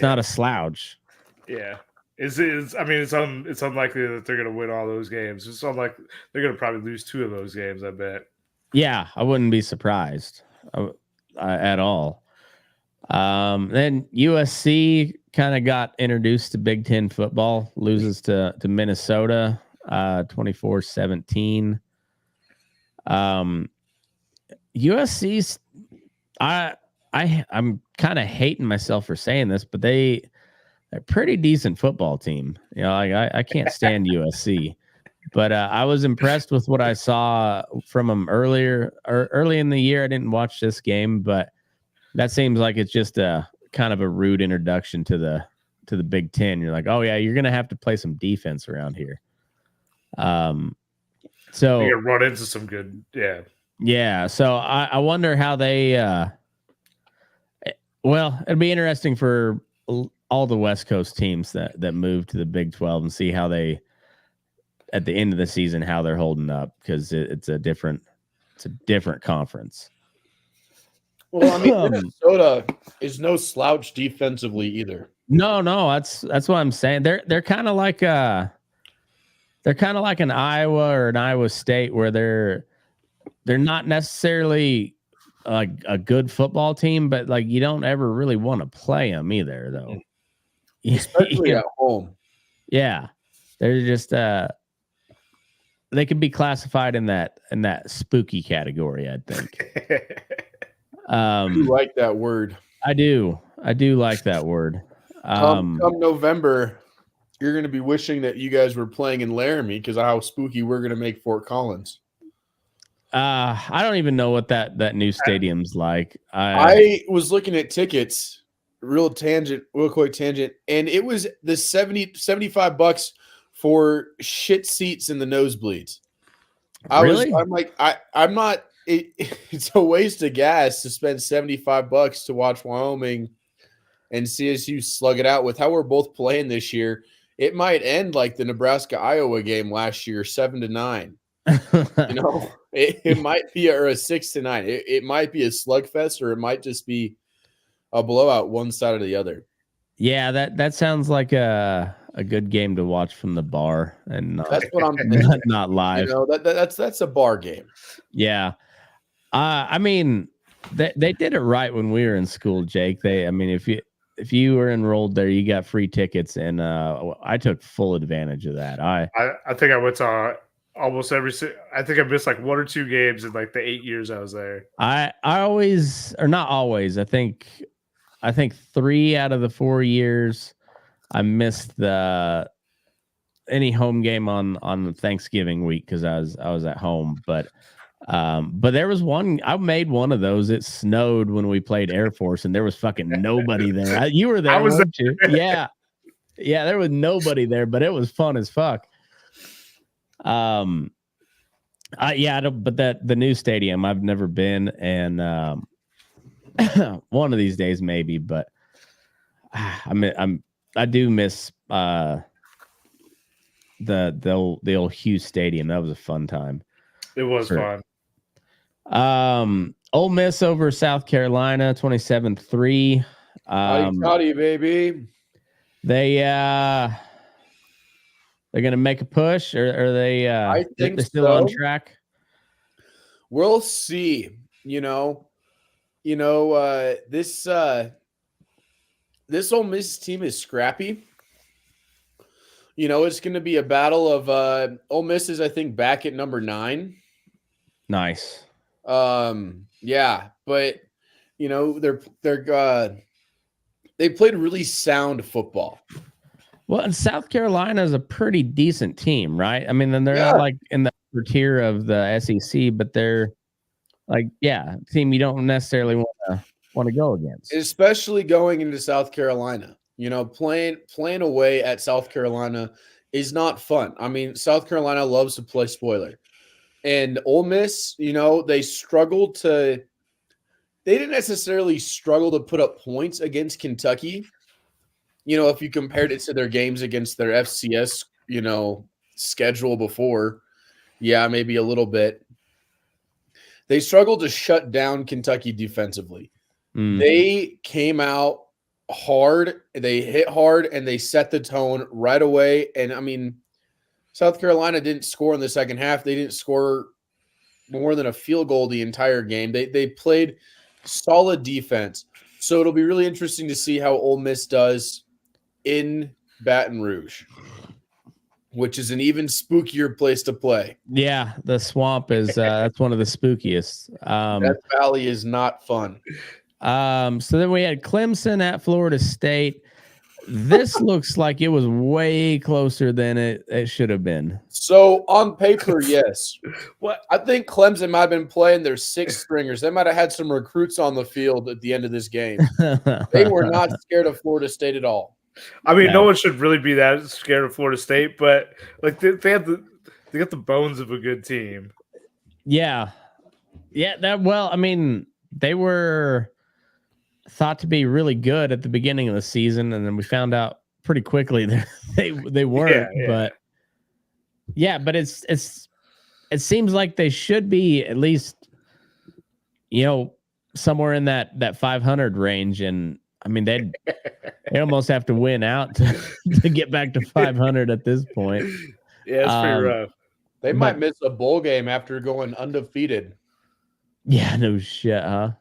not a slouch. Yeah. It's unlikely that they're going to win all those games. It's unlikely they're going to probably lose 2 of those games, I bet. Yeah, I wouldn't be surprised at all. Then USC kind of got introduced to Big Ten football, loses to Minnesota 24-17. USC's I'm kind of hating myself for saying this, but they're a pretty decent football team. I can't stand USC, but I was impressed with what I saw from them early in the year. I didn't watch this game, but that seems like it's just a kind of a rude introduction to the Big Ten. You're like, oh yeah, you're gonna have to play some defense around here. So you run into some good, yeah. So I wonder how they. Well, it'd be interesting for all the West Coast teams that move to the Big 12 and see how they, at the end of the season, how they're holding up, because it's a different conference. Well, I mean, Minnesota is no slouch defensively either. No, that's what I'm saying. They're kind of like an Iowa or an Iowa State, where they're not necessarily like a good football team, but like you don't ever really want to play them either, though. Especially at home. Yeah, they're just they could be classified in that spooky category, I think. You like that word? I do like that word. Come November, you're going to be wishing that you guys were playing in Laramie because of how spooky we're going to make Fort Collins. I don't even know what that new stadium's like. I was looking at tickets, real quick tangent, and it was the $75 for shit seats in the nosebleeds. I'm not. It's a waste of gas to spend $75 to watch Wyoming and CSU slug it out. With how we're both playing this year, it might end like the Nebraska-Iowa game last year, 7-9. It might be a 6-9. It might be a slugfest, or it might just be a blowout one side or the other. Yeah, that sounds like a good game to watch from the bar, and that's what I'm thinking. Not live. That's a bar game. Yeah. I mean, they did it right when we were in school, Jake. If you were enrolled there, you got free tickets, and I took full advantage of that. I think I went to almost every. I think I missed like 1 or 2 games in like the 8 years I was there. I always, or not always. I think 3 out of the 4 years I missed any home game on Thanksgiving week because I was at home, but there was one. I made one of those. It snowed when we played Air Force, and there was fucking nobody there. You were there, weren't you? Yeah, there was nobody there, but it was fun as fuck. But the new stadium, I've never been, and one of these days maybe. But I do miss the old Hughes Stadium. That was a fun time. It was fun. Ole Miss over South Carolina, 27-3. Howdy, baby. They're gonna make a push, or are they? I think they're still on track. We'll see. This Ole Miss team is scrappy. It's going to be a battle of Ole Miss is, I think, back at number 9. Nice. Yeah, but they played really sound football. Well, and South Carolina is a pretty decent team, right? I mean, then they're not like in the upper tier of the SEC, but they're like, a team you don't necessarily want to go against, especially going into South Carolina. Playing away at South Carolina is not fun. I mean, South Carolina loves to play spoiler, and Ole Miss, they struggled to. They didn't necessarily struggle to put up points against Kentucky. If you compared it to their games against their FCS, schedule before, maybe a little bit. They struggled to shut down Kentucky defensively. They came out hard, they hit hard, and they set the tone right away. And, I mean, South Carolina didn't score in the second half. They didn't score more than a field goal the entire game. They played solid defense. So it'll be really interesting to see how Ole Miss does in Baton Rouge, which is an even spookier place to play. Yeah, the swamp is that's one of the spookiest. That valley is not fun. So then we had Clemson at Florida State. This looks like it was way closer than it should have been. So on paper, yes. What I think Clemson might have been playing their 6th stringers. They might have had some recruits on the field at the end of this game. They were not scared of Florida State at all. I mean, no one should really be that scared of Florida State, but like they got the bones of a good team. Yeah. I mean, they were thought to be really good at the beginning of the season, and then we found out pretty quickly that they weren't. But it seems like they should be at least somewhere in that 500 range, and I mean they almost have to win out to get back to 500 at this point. Yeah, it's pretty rough. They might miss a bowl game after going undefeated. Yeah, no shit, huh?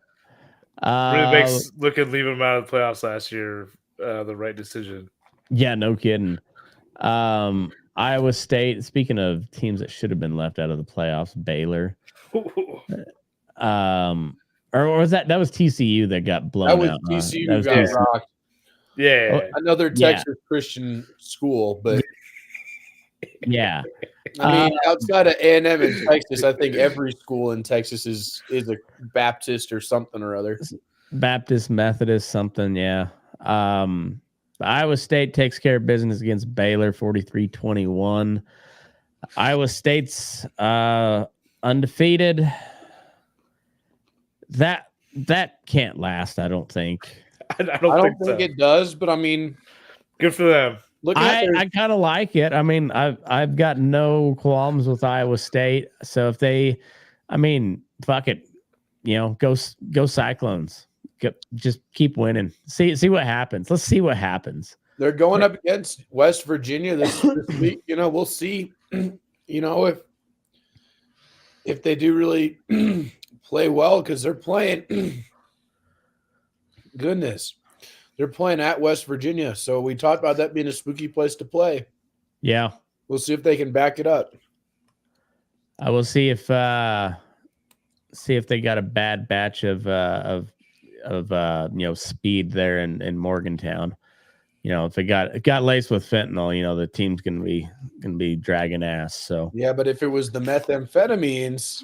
Really makes leaving them out of the playoffs last year the right decision. Yeah, no kidding. Iowa State, speaking of teams that should have been left out of the playoffs, Baylor. Or was that was TCU that got blown out? That was TCU that got rocked. Yeah. Another Texas Christian school, but yeah. I mean, outside of A&M in Texas, I think every school in Texas is a Baptist or something or other. Baptist, Methodist, something, yeah. Iowa State takes care of business against Baylor, 43-21. Iowa State's undefeated. That can't last, I don't think. I don't think it does, but I mean, good for them. I kind of like it. I mean, I've got no qualms with Iowa State. So if they, I mean, fuck it, go Cyclones. Just keep winning. See what happens. Let's see what happens. They're going up against West Virginia this week. We'll see. If they do really play well, because they're playing. Goodness. They're playing at West Virginia, so we talked about that being a spooky place to play. Yeah, we'll see if they can back it up. I will see if they got a bad batch of speed there in Morgantown. If it got laced with fentanyl, the team's gonna be dragging ass. So yeah, but if it was the methamphetamines,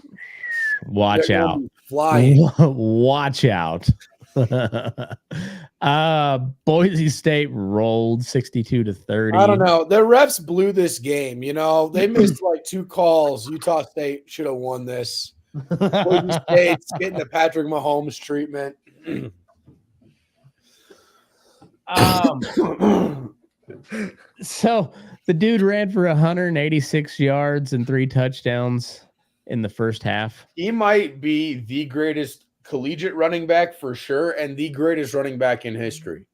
watch out, flying. Watch out. Boise State rolled 62-30. I don't know. The refs blew this game. They missed like 2 calls. Utah State should have won this. Boise State's getting the Patrick Mahomes treatment. So the dude ran for 186 yards and 3 touchdowns in the first half. He might be the greatest collegiate running back for sure, and the greatest running back in history.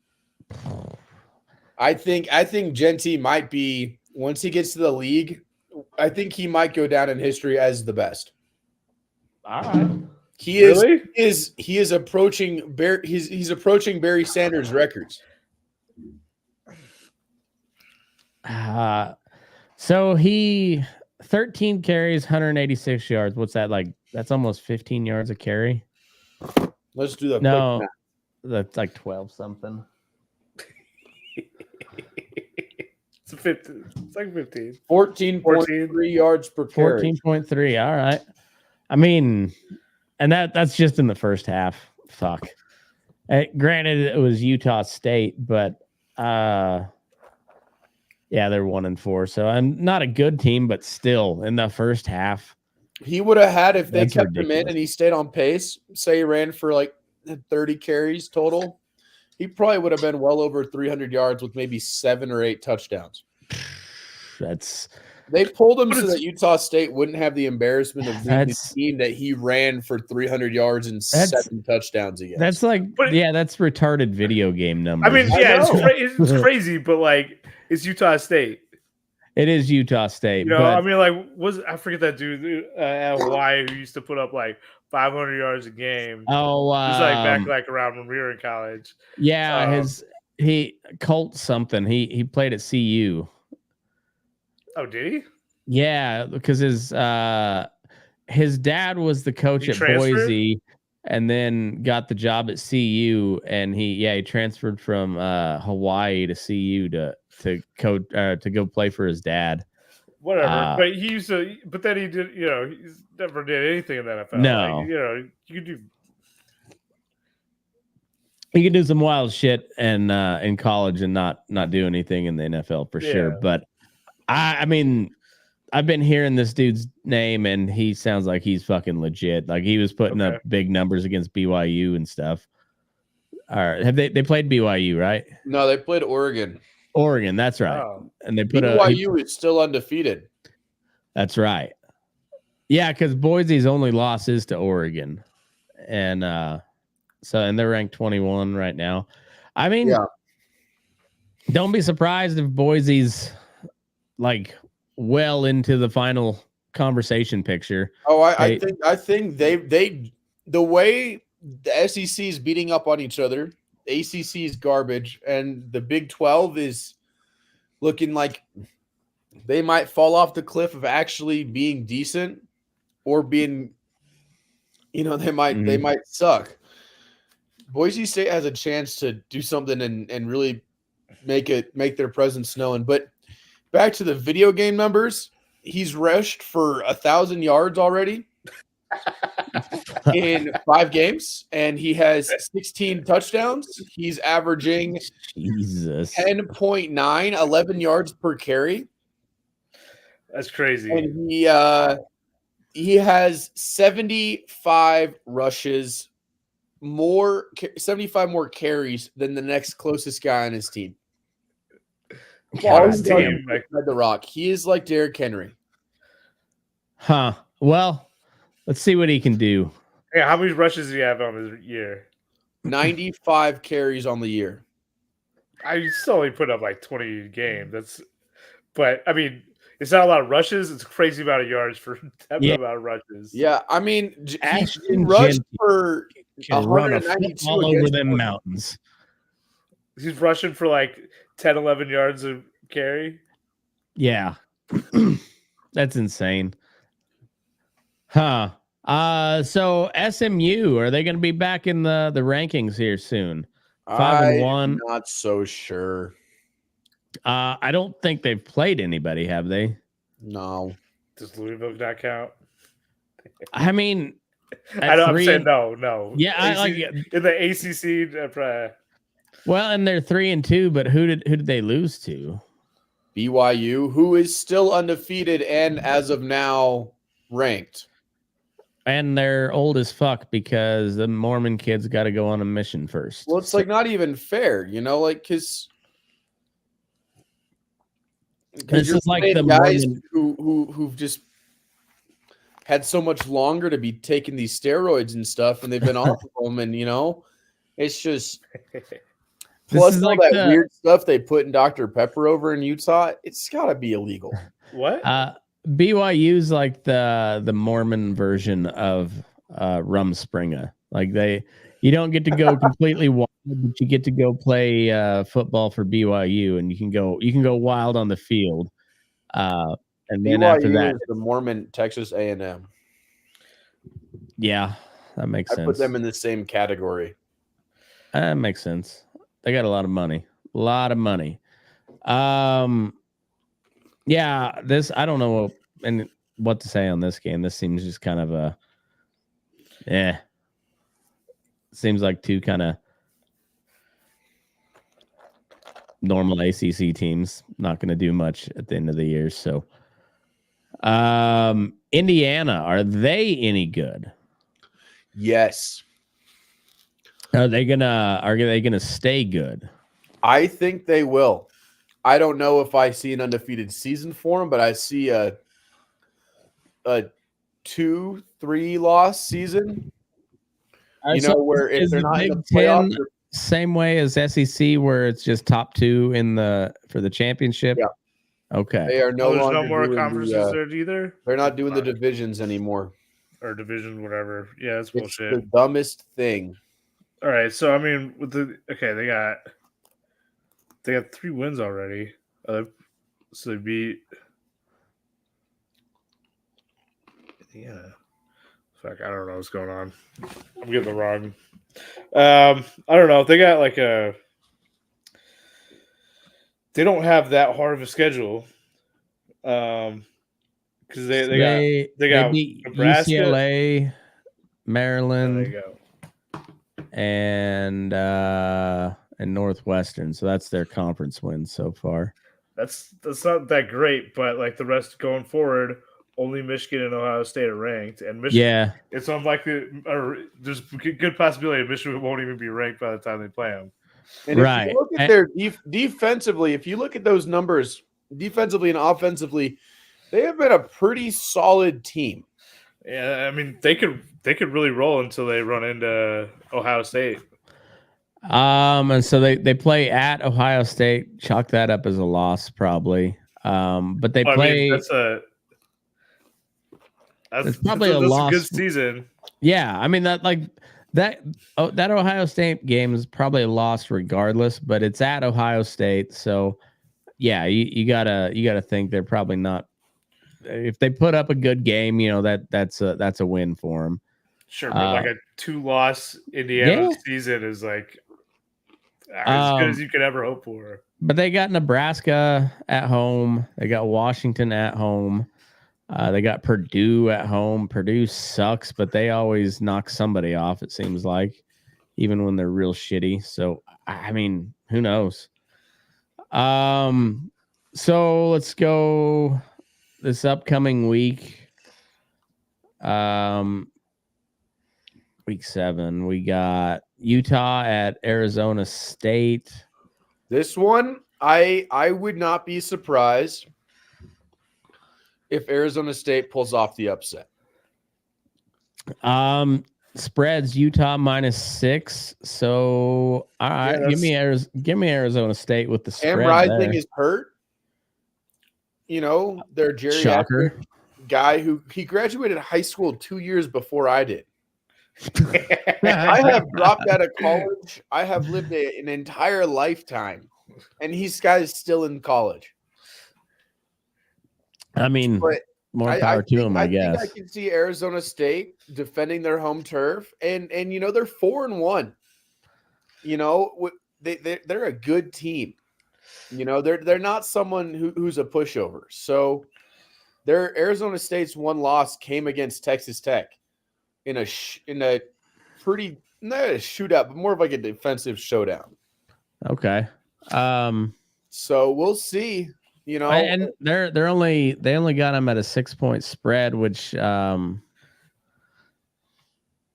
I think Genty might be, once he gets to the league, I think he might go down in history as the best. All right. He is approaching he's approaching Barry Sanders' records. So he 13 carries, 186 yards. What's that like? That's almost 15 yards a carry. Let's do the no. quick math. That's like 12 something. It's 15. It's like 15. 14.3 yards per carry. 14.3. All right. I mean, and that's just in the first half. Fuck. Granted, it was Utah State, but yeah, they're 1-4. So I'm not a good team, but still in the first half. He would have had, if they That's kept ridiculous. him in and he stayed on pace, say he ran for like 30 carries total, he probably would have been well over 300 yards with maybe 7 or 8 touchdowns. They pulled him so that Utah State wouldn't have the embarrassment of being the team that he ran for 300 yards and 7 touchdowns against. That's like, that's retarded video game numbers. I mean, yeah, it's crazy, but like, it's Utah State. It is Utah State. You know, I mean, like, I forget that dude at Hawaii who used to put up like 500 yards a game. Oh, he's like back like around when we were in college. Yeah, Colt something. He played at CU. Oh, did he? Yeah, because his dad was the coach at Boise, and then got the job at CU, and he transferred from Hawaii to CU to go play for his dad. Whatever, but he used to. But then he did. You know, he never did anything in the NFL. No, like, you know, you could do. He could do some wild shit and in college and not do anything in the NFL for sure. But I mean, I've been hearing this dude's name, and he sounds like he's fucking legit. Like he was putting up big numbers against BYU and stuff. All right, have they played BYU, right? No, they played Oregon. Oregon, that's right. Oh. And they put BYU is still undefeated. That's right. Yeah, because Boise's only loss is to Oregon, and they're ranked 21 right now. I mean, don't be surprised if Boise's like well into the final conversation picture. Oh, I think they the way the SEC is beating up on each other, the ACC is garbage, and the Big 12 is looking like they might fall off the cliff of actually being decent, or being, they might suck. Boise State has a chance to do something and really make their presence known. But back to the video game numbers, he's rushed for 1,000 yards already in 5 games, and he has 16 touchdowns. He's averaging 10.9, 11 yards per carry. That's crazy. And he has 75 rushes, 75 more carries than the next closest guy on his team. The Rock. He is like Derrick Henry. Huh. Well, let's see what he can do. Yeah, how many rushes does he have on his year? 95 carries on the year. I still only put up like 20 games. But I mean, it's not a lot of rushes. It's a crazy amount of yards for that amount of rushes. Yeah, I mean, he rushed for can run a all over them mountains. He's rushing for like 10, 11 yards of carry. Yeah. That's insane. Huh. So SMU, are they going to be back in the rankings here soon? 5-1. I'm not so sure. I don't think they've played anybody, have they? No. Does Louisville not count? I mean, I'm saying no. Yeah, in the ACC. Well, and they're 3-2, but who did they lose to? BYU, who is still undefeated and as of now ranked. And they're old as fuck because the Mormon kids got to go on a mission first. Well, it's like not even fair, because This is like the guys who've just had so much longer to be taking these steroids and stuff, and they've been off of them, and it's just plus all that weird stuff they put in Dr. Pepper over in Utah. It's got to be illegal. What? BYU's like the Mormon version of Rumspringa. Like you don't get to go completely wild, but you get to go play football for BYU, and you can go wild on the field. And then BYU after that, is the Mormon Texas A&M. Yeah, that makes sense. I put them in the same category. That makes sense. They got a lot of money. Yeah, this I don't know what to say on this game. This seems just kind of seems like two kind of normal ACC teams. Not going to do much at the end of the year. So, Indiana, are they any good? Yes. Are they gonna stay good? I think they will. I don't know if I see an undefeated season for them, but I see a 2-3 loss season. Where if they're not in the playoffs, same way as SEC, where it's just top two for the championship. Yeah. Okay. They are no longer no more conferences there either. They're not doing the divisions anymore. Or division, whatever. Yeah, that's bullshit. It's the dumbest thing. All right, so I mean, they got 3 wins already. So they beat. Yeah. Fuck, I don't know what's going on. I'm getting the wrong. I don't know. They got they don't have that hard of a schedule. Because they got Nebraska, UCLA, Maryland. there you go. And Northwestern. So that's their conference wins so far. That's not that great, but the rest going forward, only Michigan and Ohio State are ranked, and Michigan. Yeah, it's unlikely, or there's a good possibility Michigan won't even be ranked by the time they play them. And if you look at their defensively, if you look at those numbers defensively and offensively, they have been a pretty solid team. Yeah, I mean they could really roll until they run into Ohio State. And so they play at Ohio State. Chalk that up as a loss, probably. But they play. That's probably a loss. A good season. Yeah, I mean that Ohio State game is probably a loss regardless, but it's at Ohio State, so yeah, you gotta think they're probably not. If they put up a good game, that's a win for them. Sure, but a 2-loss Indiana season is as good as you could ever hope for. But they got Nebraska at home. They got Washington at home. They got Purdue at home. Purdue sucks, but they always knock somebody off, it seems like, even when they're real shitty. So, I mean, who knows? So let's go this upcoming week. Week 7, we got Utah at Arizona State. This one, I would not be surprised if Arizona State pulls off the upset. Spreads Utah -6. So all right, give me Arizona State with the spread. Rising is hurt. Their geriatric guy who he graduated high school 2 years before I did. I have dropped out of college. I have lived an entire lifetime, and this guy's still in college. I mean, but more power to him, I guess. I can see Arizona State defending their home turf, and they're 4-1. They're a good team. They're not someone who's a pushover. So, their Arizona State's one loss came against Texas Tech in a pretty not a shootout, but more of a defensive showdown. Okay. So we'll see. And they only got them at a 6-point spread, which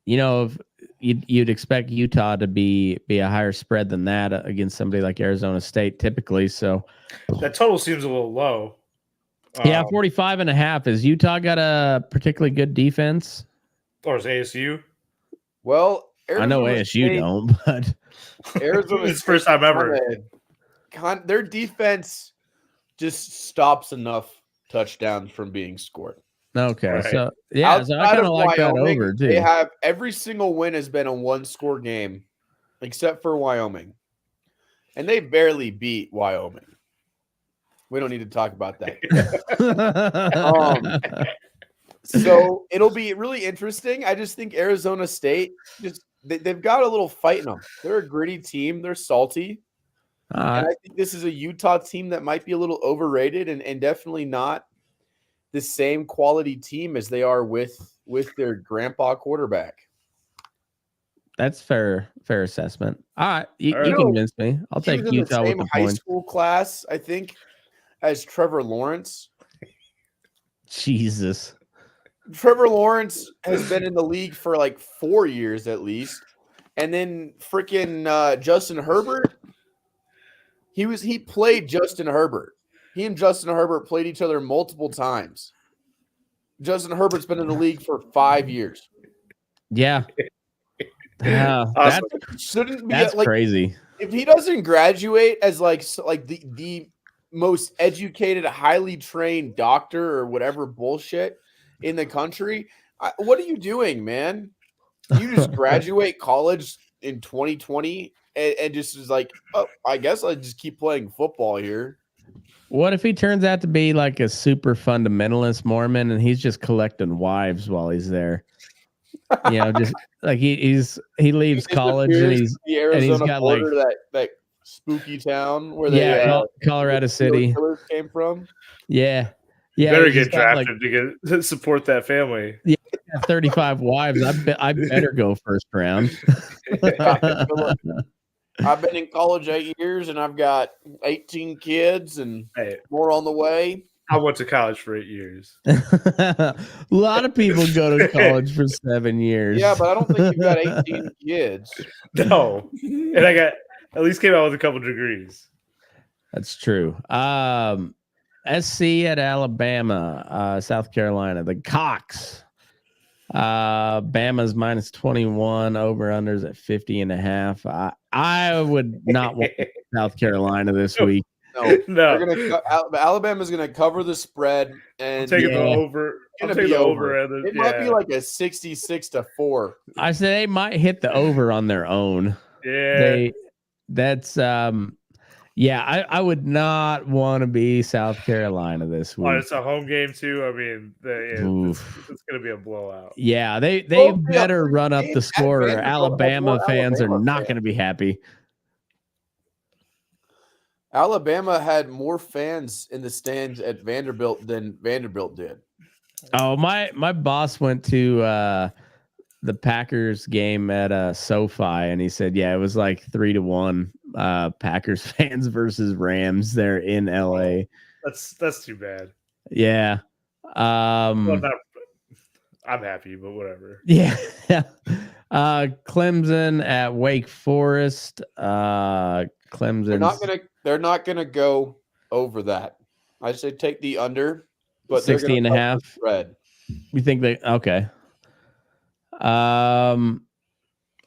if you'd expect Utah to be a higher spread than that against somebody like Arizona State typically. So that total seems a little low. Yeah, 45.5. Is Utah got a particularly good defense? Or is ASU? Well, I know ASU don't, but Arizona it's the first time ever. Their defense just stops enough touchdowns from being scored. Okay, right. so yeah, so I kind of like that over too. They have every single win has been a 1-score game, except for Wyoming, and they barely beat Wyoming. We don't need to talk about that. So it'll be really interesting. I just think Arizona State they've got a little fight in them. They're a gritty team. They're salty. And I think this is a Utah team that might be a little overrated and definitely not the same quality team as they are with their grandpa quarterback. That's fair assessment. All right, you convinced me. I'll take Utah with the high points. School class, I think, as Trevor Lawrence. Jesus. Trevor Lawrence has been in the league for like 4 years at least. And then freaking Justin Herbert. He played Justin Herbert. He and Justin Herbert played each other multiple times. Justin Herbert's been in the league for 5 years. Yeah. Awesome. That's crazy. If he doesn't graduate as like the most educated, highly trained doctor or whatever bullshit in the country, what are you doing, man? You just graduate college in 2020 and just is like, oh, I guess I just keep playing football here. What if he turns out to be like a super fundamentalist Mormon and he's just collecting wives while he's there? You know, just like he leaves college and he's got like that spooky town where Colorado City came from. Yeah. Better get drafted to support that family. Yeah, 35 wives. I better go first round. I've been in college 8 years and I've got 18 kids and more on the way. I went to college for 8 years. A lot of people go to college for 7 years. Yeah, but I don't think you've got 18 kids. No. And I at least came out with a couple degrees. That's true. SC at Alabama, South Carolina, the Cox. Bama's minus 21, over-unders at 50.5. I would not want South Carolina this week. No. Alabama's going to cover the spread and take the over. It might be like a 66-4. I said they might hit the over on their own. Yeah, I would not want to be South Carolina this week. It's a home game too. I mean, it's going to be a blowout. Yeah, they better run up the score, or Alabama fans are not going to be happy. Alabama had more fans in the stands at Vanderbilt than Vanderbilt did. Oh, my boss went to the Packers game at SoFi, and he said, it was like 3-1 Packers fans versus Rams there in LA. That's too bad. Yeah. I'm happy, but whatever. Yeah. Clemson at Wake Forest. Clemson. They're not gonna go over that. I say take the under, but 60.5 spread. You think they okay? All right,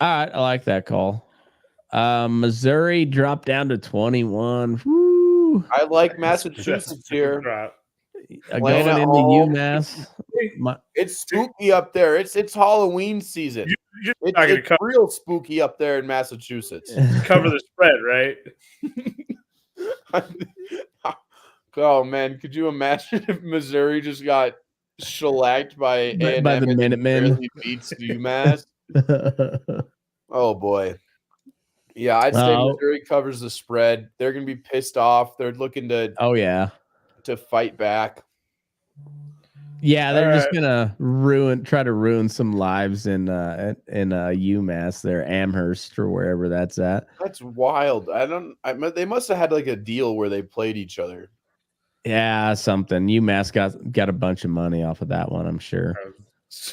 I like that call. Missouri dropped down to 21. Woo. I like Massachusetts here. Going into UMass. It's spooky up there. It's Halloween season. It's real spooky up there in Massachusetts. Cover the spread, right? Oh man, could you imagine if Missouri just got shellacked by the Minutemen? Beats UMass. Oh boy. Yeah, I'd say Missouri covers the spread. They're gonna be pissed off. They're looking to to fight back. Yeah, they're just gonna try to ruin some lives in UMass, there, Amherst or wherever that's at. That's wild. They must have had like a deal where they played each other. Yeah, something. UMass got a bunch of money off of that one, I'm sure.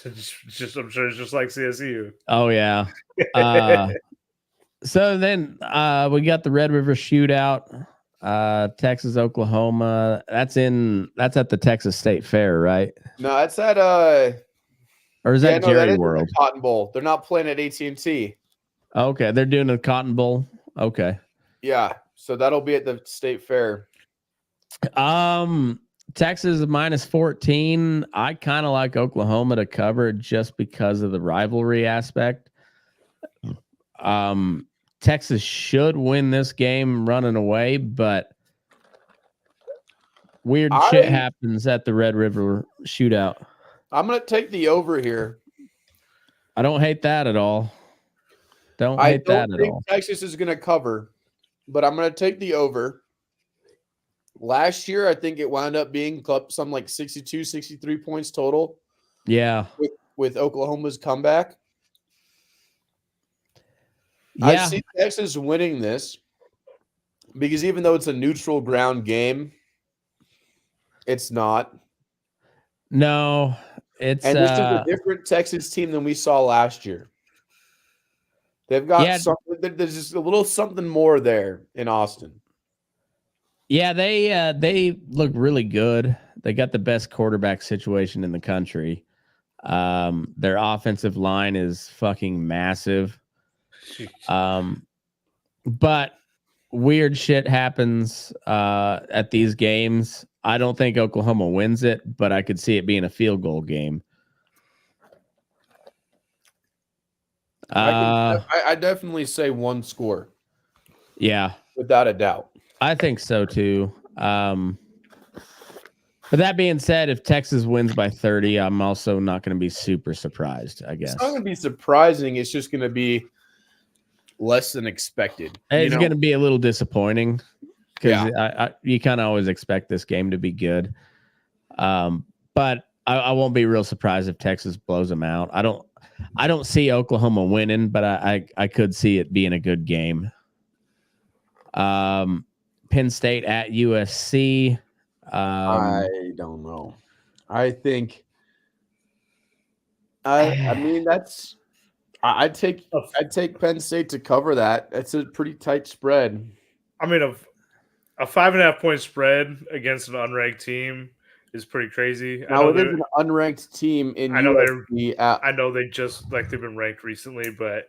I'm sure it's just like CSU. Oh yeah. So then we got the Red River Shootout, Texas, Oklahoma. That's at the Texas State Fair, right? No, it's at or is that Jerry that is World? the Cotton Bowl. They're not playing at AT&T. Okay, they're doing a Cotton Bowl. Okay. Yeah, so that'll be at the State Fair. Texas -14. I kind of like Oklahoma to cover just because of the rivalry aspect. Texas should win this game running away, but weird shit happens at the Red River Shootout. I'm going to take the over here. I don't hate that at all. I don't think Texas is going to cover, but I'm going to take the over. Last year, I think it wound up being something like 62, 63 points total. Yeah. With Oklahoma's comeback. Yeah. I see Texas winning this because even though it's a neutral ground game, it's not. No, and this is a different Texas team than we saw last year. They've got something. There's just a little something more there in Austin. Yeah, they look really good. They got the best quarterback situation in the country. Their offensive line is fucking massive. But weird shit happens at these games. I don't think Oklahoma wins it, but I could see it being a field goal game. I definitely say one score. Yeah, without a doubt. I think so too. But that being said, if Texas wins by 30, I'm also not going to be super surprised, I guess. It's not going to be surprising. It's just going to be less than expected. It's going to be a little disappointing because you kind of always expect this game to be good. But I won't be real surprised if Texas blows them out. I don't see Oklahoma winning, but I could see it being a good game. Penn State at USC. I don't know. I think. I mean, that's. I'd take Penn State to cover that. That's a pretty tight spread. I mean, a 5.5 point spread against an unranked team is pretty crazy. Now it is an unranked team in USC. I know they've been ranked recently, but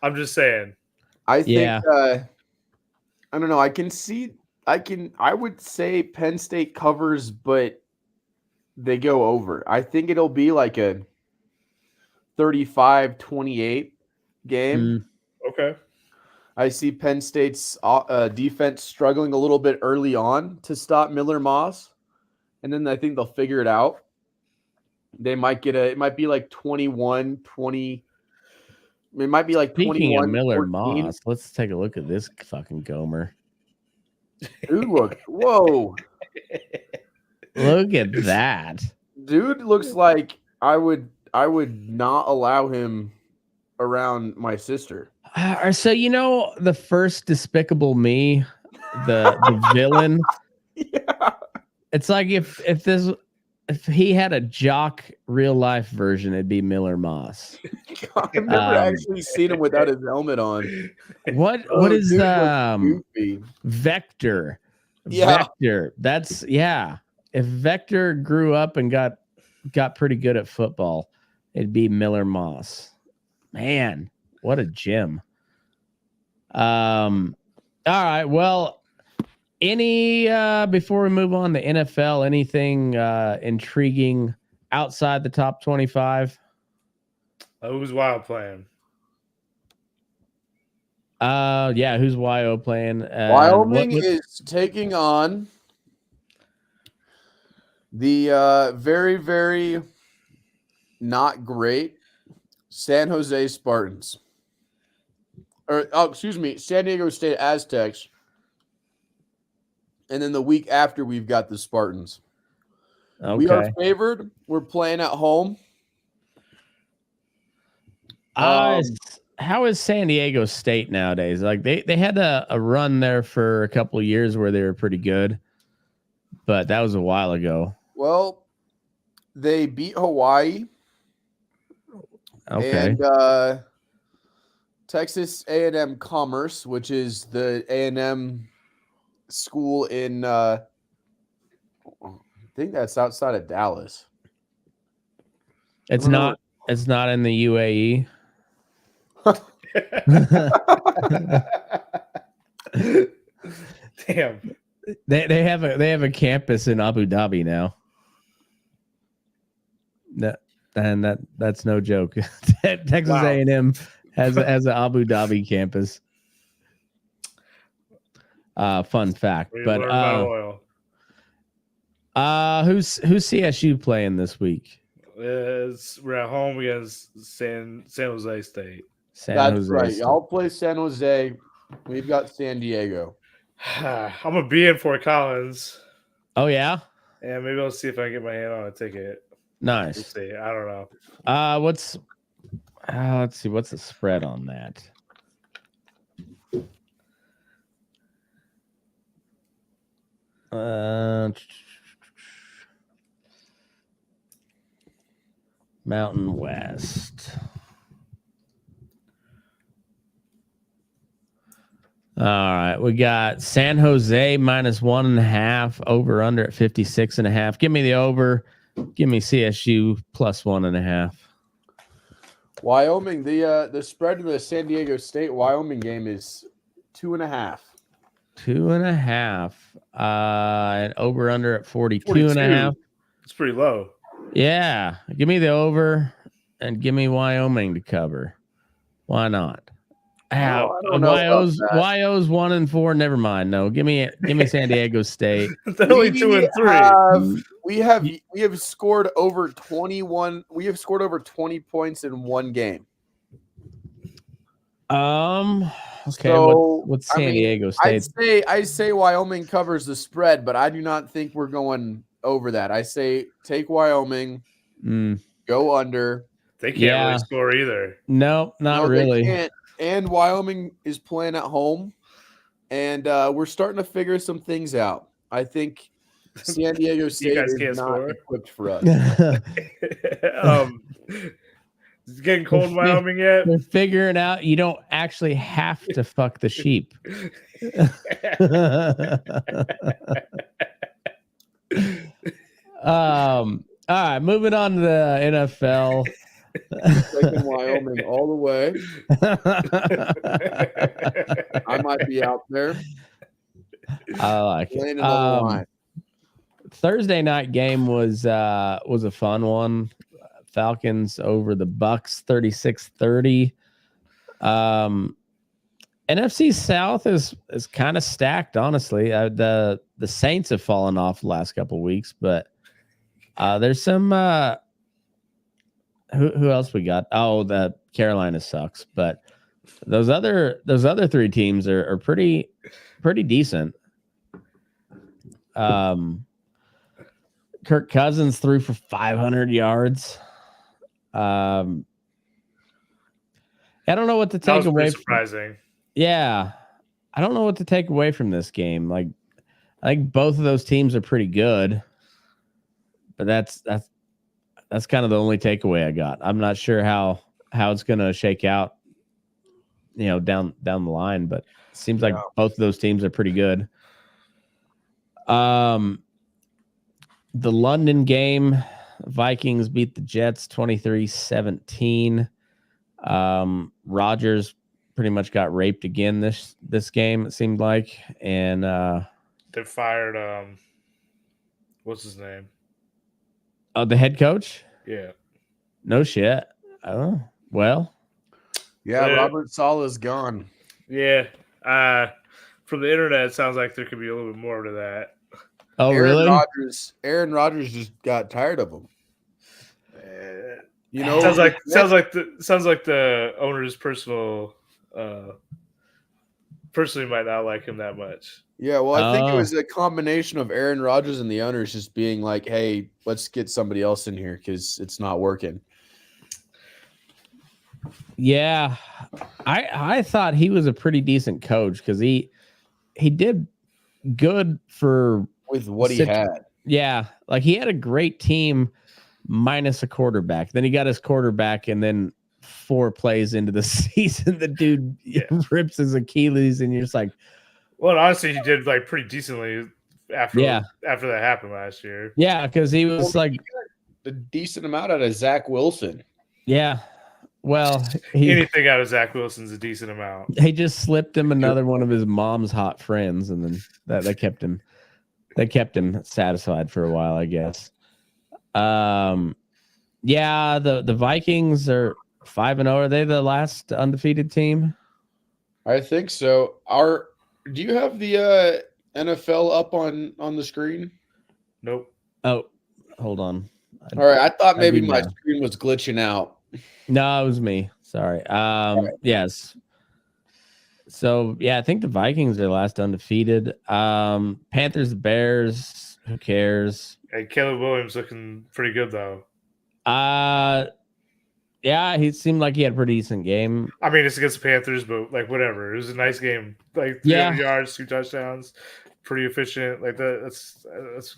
I'm just saying. I think. I don't know. I would say Penn State covers, but they go over. I think it'll be like a 35-28 game. Okay. I see Penn State's defense struggling a little bit early on to stop Miller Moss, and then I think they'll figure it out. They might it might be like 21-20. It might be like 21. Speaking of Miller Moss, let's take a look at this fucking Gomer. Dude, whoa. Look at that. Dude looks like I would not allow him around my sister. So the first Despicable Me, the villain. Yeah. It's like if he had a jock real life version, it'd be Miller Moss. God, I've never actually seen him without his helmet on. What is Vector? Yeah. Vector. That's If Vector grew up and got pretty good at football, it'd be Miller Moss. Man, what a gem. All right. Well, before we move on to NFL, anything intriguing outside the top 25? Who's Wild playing? Who's YO playing? Wyoming is taking on the very, very not great San Jose Spartans. San Diego State Aztecs. And then the week after, we've got the Spartans. Okay. We are favored. We're playing at home. How is San Diego State nowadays? Like they had a run there for a couple of years where they were pretty good, but that was a while ago. Well, They beat Hawaii. Okay. And Texas A&M Commerce, which is the A&M school in I think that's outside of Dallas. It's not in the UAE. Damn. They have a campus in Abu Dhabi now. That's no joke. Texas A&M has an Abu Dhabi campus. Fun fact. But who's CSU playing this week? We're at home against San Jose State. That's right. Y'all play San Jose. We've got San Diego. I'm gonna be in Fort Collins. Oh yeah? Yeah, maybe I'll see if I can get my hand on a ticket. Nice. Let's see. I don't know. Let's see. What's the spread on that? Mountain West. All right, we got San Jose -1.5, over under at 56.5. Give me the over. Give me CSU +1.5. Wyoming, the spread in the San Diego State Wyoming game is 2.5. 2.5. And over under at 42.5. It's pretty low. Yeah, give me the over and give me Wyoming to cover. Why not? YO's 1-4. Never mind. No, give me San Diego State. They're only 2-3. We have scored over 21. We have scored over 20 points in one game. Okay. So, what's San Diego State? I say Wyoming covers the spread, but I do not think we're going over that. I say take Wyoming, go under. They can't really score either. No, not really. They can't. And Wyoming is playing at home, and we're starting to figure some things out. I think San Diego State is not equipped for us. Is it getting cold in Wyoming yet? They're figuring out you don't actually have to fuck the sheep. All right, moving on to the NFL. Taking Wyoming all the way. I might be out there. I like it. Thursday night game was a fun one. Falcons over the Bucks 36-30. NFC South is kind of stacked, honestly. The Saints have fallen off the last couple of weeks, but there's some who else we got? Oh, the Carolina sucks, but those other three teams are pretty decent. Kirk Cousins threw for 500 yards. I don't know what to take away. Surprising. Yeah, I don't know what to take away from this game. Like, I think both of those teams are pretty good, but that's kind of the only takeaway I got. I'm not sure how it's going to shake out, down the line, but it seems like both of those teams are pretty good. The London game, Vikings beat the Jets 23-17. Rodgers pretty much got raped again this game, it seemed like, and they fired what's his name? The head coach? Yeah. No shit. Oh, well. Yeah, Robert Saleh's gone. Yeah. From the internet, it sounds like there could be a little bit more to that. Oh, really? Aaron Rodgers just got tired of him. Sounds like the owner's personally might not like him that much. Yeah, well, I think it was a combination of Aaron Rodgers and the owners just being like, "Hey, let's get somebody else in here because it's not working." Yeah, I thought he was a pretty decent coach because he did good for with what he had. Yeah, like he had a great team minus a quarterback. Then he got his quarterback, and then 4 plays into the season, the dude rips his Achilles, and you're just like, well, honestly, he did like pretty decently after that happened last year. Yeah, because he was like a decent amount out of Zach Wilson. Yeah. Well, anything out of Zach Wilson's a decent amount. He just slipped him another one of his mom's hot friends, and then that kept him satisfied for a while, I guess. Yeah, the Vikings are 5-0. Are they the last undefeated team? I think so. Do you have the NFL up on the screen? Nope. Oh, hold on. All right, I thought maybe my screen was glitching out. No, it was me. Sorry. Yes. So yeah, I think the Vikings are last undefeated. Panthers, Bears. Who cares? Hey, Caleb Williams looking pretty good though. Yeah, he seemed like he had a pretty decent game. I mean, it's against the Panthers, but like whatever. It was a nice game. Like 300 yards, 2 touchdowns, pretty efficient. Like that's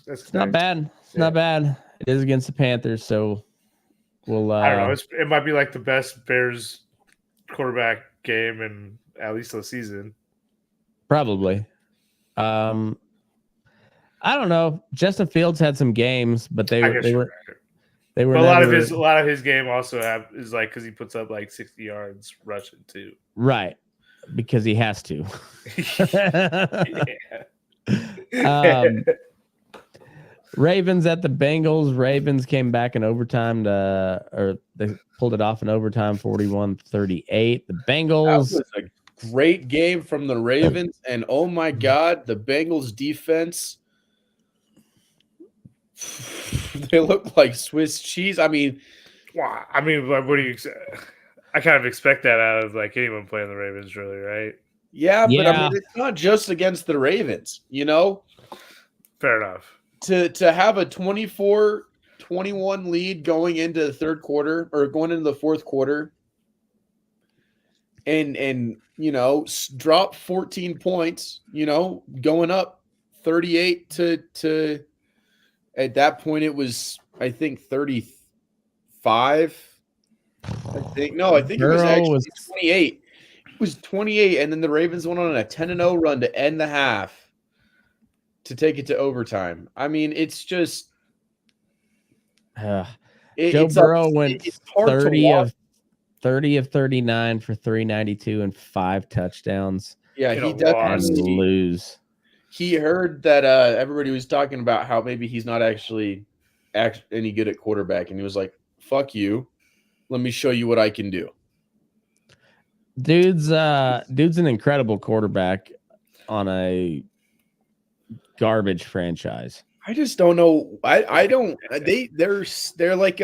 it's not bad. It's not bad. It is against the Panthers, so we'll. I don't know. It might be like the best Bears quarterback game in at least the season. Probably. I don't know. Justin Fields had some games, but they were. But a lot of his game also is like because he puts up like 60 yards rushing too. Right, because he has to. Ravens at the Bengals. Ravens came back in overtime they pulled it off in overtime, 41-38. The Bengals. That was a great game from the Ravens, and oh my God, the Bengals defense. They look like Swiss cheese. I mean, what do you? I kind of expect that out of like anyone playing the Ravens, really, right? Yeah, but I mean, it's not just against the Ravens, you know. Fair enough. To have a 24-21 lead going into the third quarter or going into the fourth quarter, and you know, drop 14 points, you know, going up 38 to. At that point, it was, I think, 35. I think it was actually 28. It was 28, and then the Ravens went on a 10-0 run to end the half to take it to overtime. I mean, it's just Joe Burrow went 30 of 39 for 392 and 5 touchdowns. Yeah, he definitely lose. He heard that everybody was talking about how maybe he's not actually any good at quarterback, and he was like, "Fuck you, let me show you what I can do." Dude's an incredible quarterback on a garbage franchise. I just don't know. I don't. They're like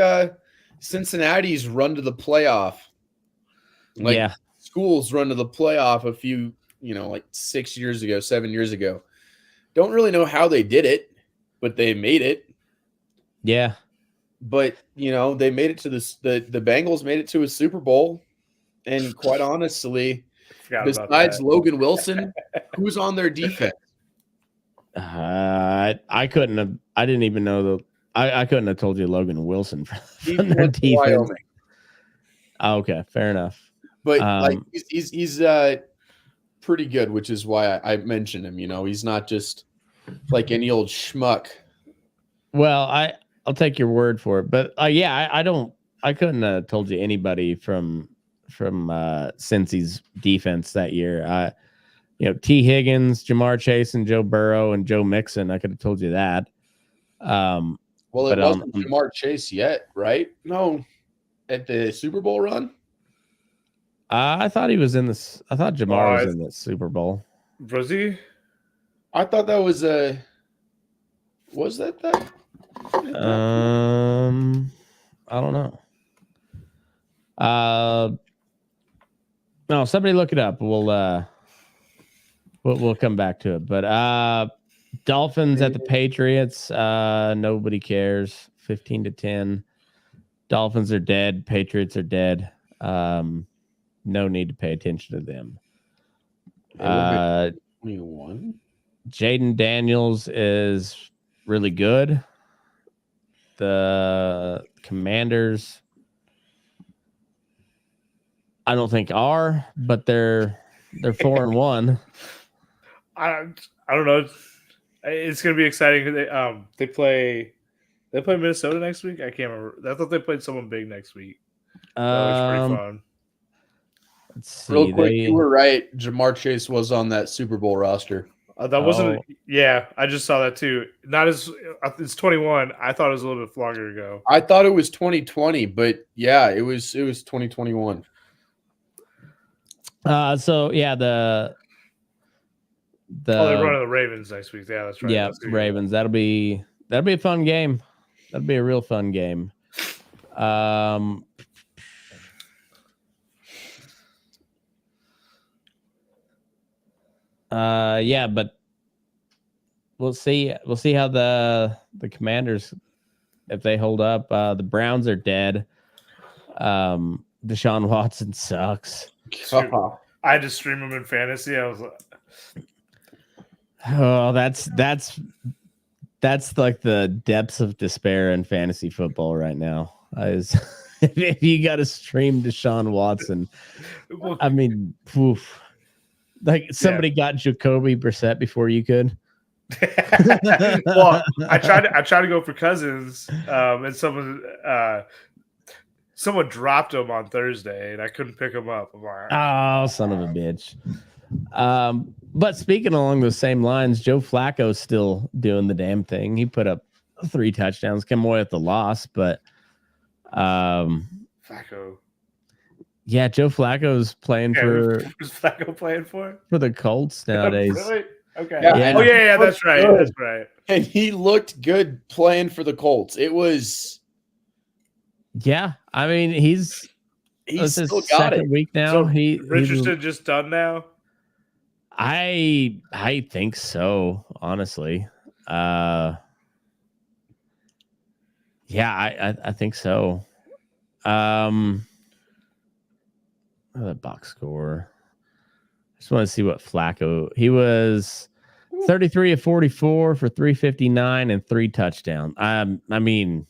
Cincinnati's run to the playoff. Like schools run to the playoff a few, like 7 years ago. Don't really know how they did it, but they made it. Yeah. But, they made it to the Bengals made it to a Super Bowl. And quite honestly, besides Logan Wilson, who's on their defense? I didn't even know I couldn't have told you Logan Wilson from their defense. Wyoming. Oh, okay, fair enough. But he's pretty good, which is why I mentioned him. He's not just like any old schmuck. Well, I'll take your word for it, but I couldn't have told you anybody from Cincy's defense that year. T. Higgins, Jamar Chase, and Joe Burrow and Joe Mixon. I could have told you that. Well, it wasn't Jamar Chase yet, right? No, at the Super Bowl run. I thought he was in this. I thought Jamar was in the Super Bowl. Was he? I thought that was a. Was that? I don't know. No, somebody look it up. We'll come back to it. But Dolphins at the Patriots. Nobody cares. 15-10. Dolphins are dead. Patriots are dead. No need to pay attention to them. 21. Jaden Daniels is really good. The Commanders, I don't think are, but they're 4-1. I don't know. It's gonna be exciting. They play Minnesota next week. I can't remember. I thought they played someone big next week. That was pretty fun. Let's see. Real quick, you were right. Jamar Chase was on that Super Bowl roster. That wasn't. Yeah, I just saw that too. Not as it's 21. I thought it was a little bit longer ago. I thought it was 2020, but yeah, it was 2021. So yeah, they're running the Ravens next week. Yeah, that's right. Yeah, Ravens. That'll be a fun game. That'll be a real fun game. Yeah, but we'll see. We'll see how the Commanders, if they hold up. The Browns are dead. Deshaun Watson sucks. I had to stream him in fantasy. I was like, oh, that's like the depths of despair in fantasy football right now. If you got to stream Deshaun Watson, I mean, oof. Like somebody got Jacoby Brissett before you could. Well, I tried to go for Cousins, and someone dropped him on Thursday, and I couldn't pick him up. I'm like, oh, son of a bitch. But speaking along those same lines, Joe Flacco's still doing the damn thing. He put up 3 touchdowns, came away with the loss, but Flacco. Yeah, Joe Flacco's playing for. Who's Flacco playing for? For the Colts nowadays. Really? Okay. Yeah. Oh yeah, that's right. Good. That's right. And he looked good playing for the Colts. It was. Yeah, I mean he's still his got second it. week now. So Richardson just done now. I think so, honestly. Yeah, I think so. The box score. I just want to see what Flacco. He was 33 of 44 for 359 and 3 touchdowns. I mean,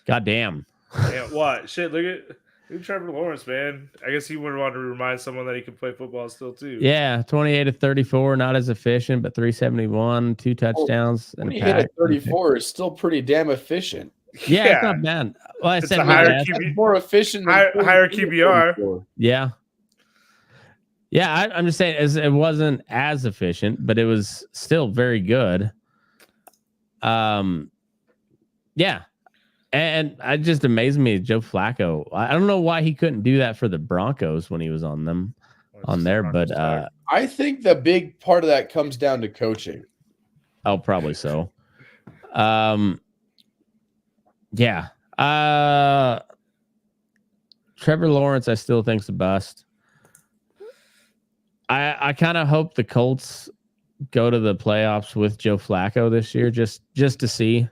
goddamn. Yeah, what shit? Look at Trevor Lawrence, man. I guess he would want to remind someone that he can play football still too. Yeah, 28 of 34, not as efficient, but 371, 2 touchdowns. When you hit a 34, is still pretty damn efficient. Yeah, it's not bad. Well, I said more efficient than higher QBR. Yeah. Yeah, I'm just saying it wasn't as efficient, but it was still very good. Yeah. And it just amazed me, Joe Flacco. I don't know why he couldn't do that for the Broncos when he was on there, but I think the big part of that comes down to coaching. Oh, probably so. Yeah. Trevor Lawrence, I still think's a bust. I kind of hope the Colts go to the playoffs with Joe Flacco this year, just to see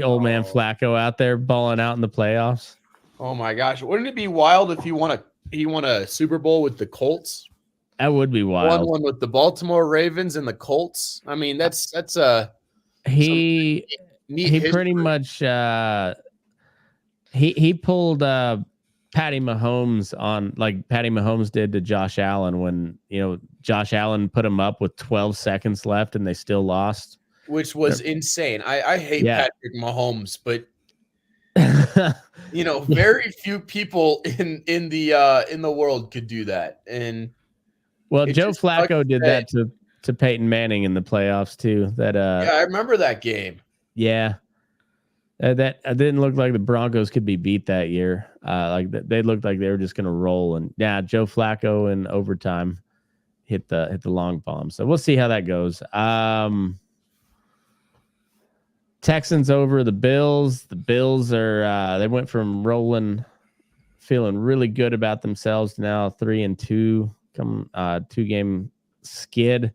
old man Flacco out there balling out in the playoffs. Oh my gosh, wouldn't it be wild if he won a Super Bowl with the Colts? That would be wild. Won one with the Baltimore Ravens and the Colts. I mean, that's a he pretty much he pulled Patty Mahomes on, like Patty Mahomes did to Josh Allen when Josh Allen put him up with 12 seconds left and they still lost, which was insane. I hate Patrick Mahomes, but very few people in the world could do that. And Joe Flacco did that to Peyton Manning in the playoffs too. I remember that game. Yeah. That didn't look like the Broncos could be beat that year. They looked like they were just going to roll. And yeah, Joe Flacco in overtime hit the long bomb. So we'll see how that goes. Texans over the Bills. The Bills are they went from rolling, feeling really good about themselves, now 3-2, 2-game skid.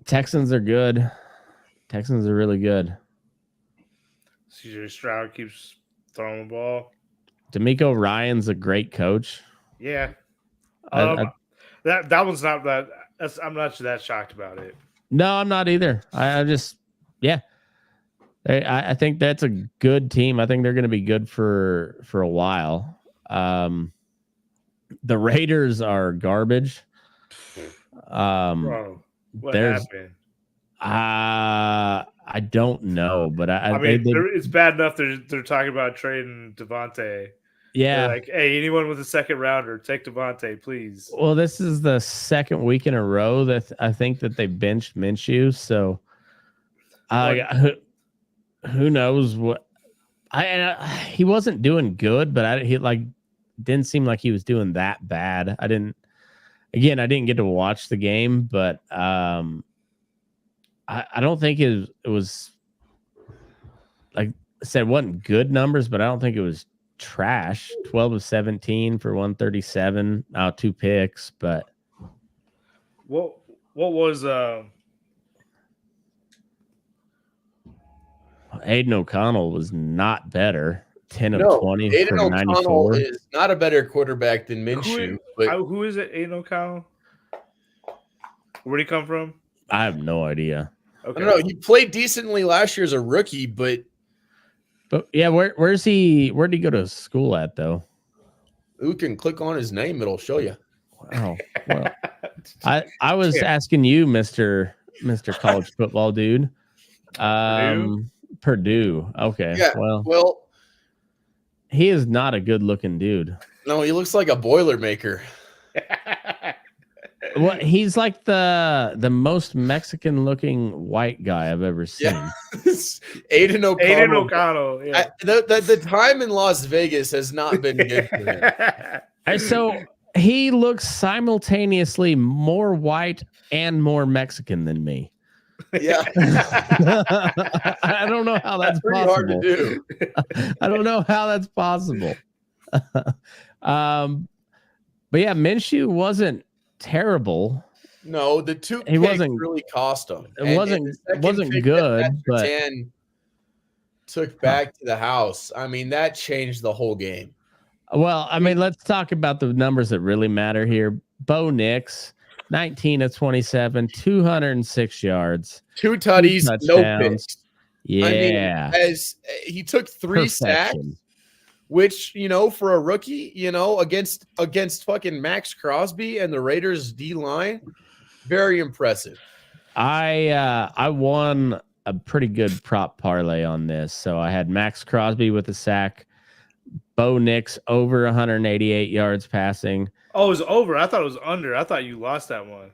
Texans are good. Texans are really good. CJ Stroud keeps throwing the ball. D'Amico Ryan's a great coach. Yeah. That one's not that. I'm not that shocked about it. No, I'm not either. I just, yeah. I think that's a good team. I think they're going to be good for a while. The Raiders are garbage. Bro, what happened? I don't know, but I mean, it's bad enough they're talking about trading Devontae. Yeah, they're like, hey, anyone with a second rounder, take Devontae, please. Well, this is the second week in a row that I think that they benched Minshew. So, who knows what? He wasn't doing good, but he didn't seem like he was doing that bad. I didn't get to watch the game, but I don't think it was like I said, it wasn't good numbers, but I don't think it was trash. 12 of 17 for 137, 2 picks, but what was Aiden O'Connell was not better. 10 of 20 Aiden for O'Connell 94. is not a better quarterback than Minshew. Who is it? Aiden O'Connell? Where'd he come from? I have no idea. Okay. I don't know. He played decently last year as a rookie, but yeah, where'd he go to school at though? You can click on his name; it'll show you. Oh, well, I was asking you, Mr. College Football dude. Purdue. Okay. Yeah. Well, he is not a good-looking dude. No, he looks like a Boilermaker. Well, he's like the most Mexican-looking white guy I've ever seen. Yeah. Aiden O'Connell. Yeah. The time in Las Vegas has not been good for him. So he looks simultaneously more white and more Mexican than me. Yeah. I don't know how that's pretty possible. hard to do. I don't know how that's possible. But yeah, Minshew wasn't terrible. No, the two he wasn't really cost him. It wasn't good, but took back to the house. I mean, that changed the whole game. Well, I mean, let's talk about the numbers that really matter here. Bo Nix, 19 of 27, 206 yards, 2 tutties, no picks. Yeah, I mean, as he took 3 sacks, which, for a rookie, against fucking Max Crosby and the Raiders D line, very impressive. I won a pretty good prop parlay on this. So I had Max Crosby with a sack, Bo Nix over 188 yards passing. Oh, it was over. I thought it was under. I thought you lost that one.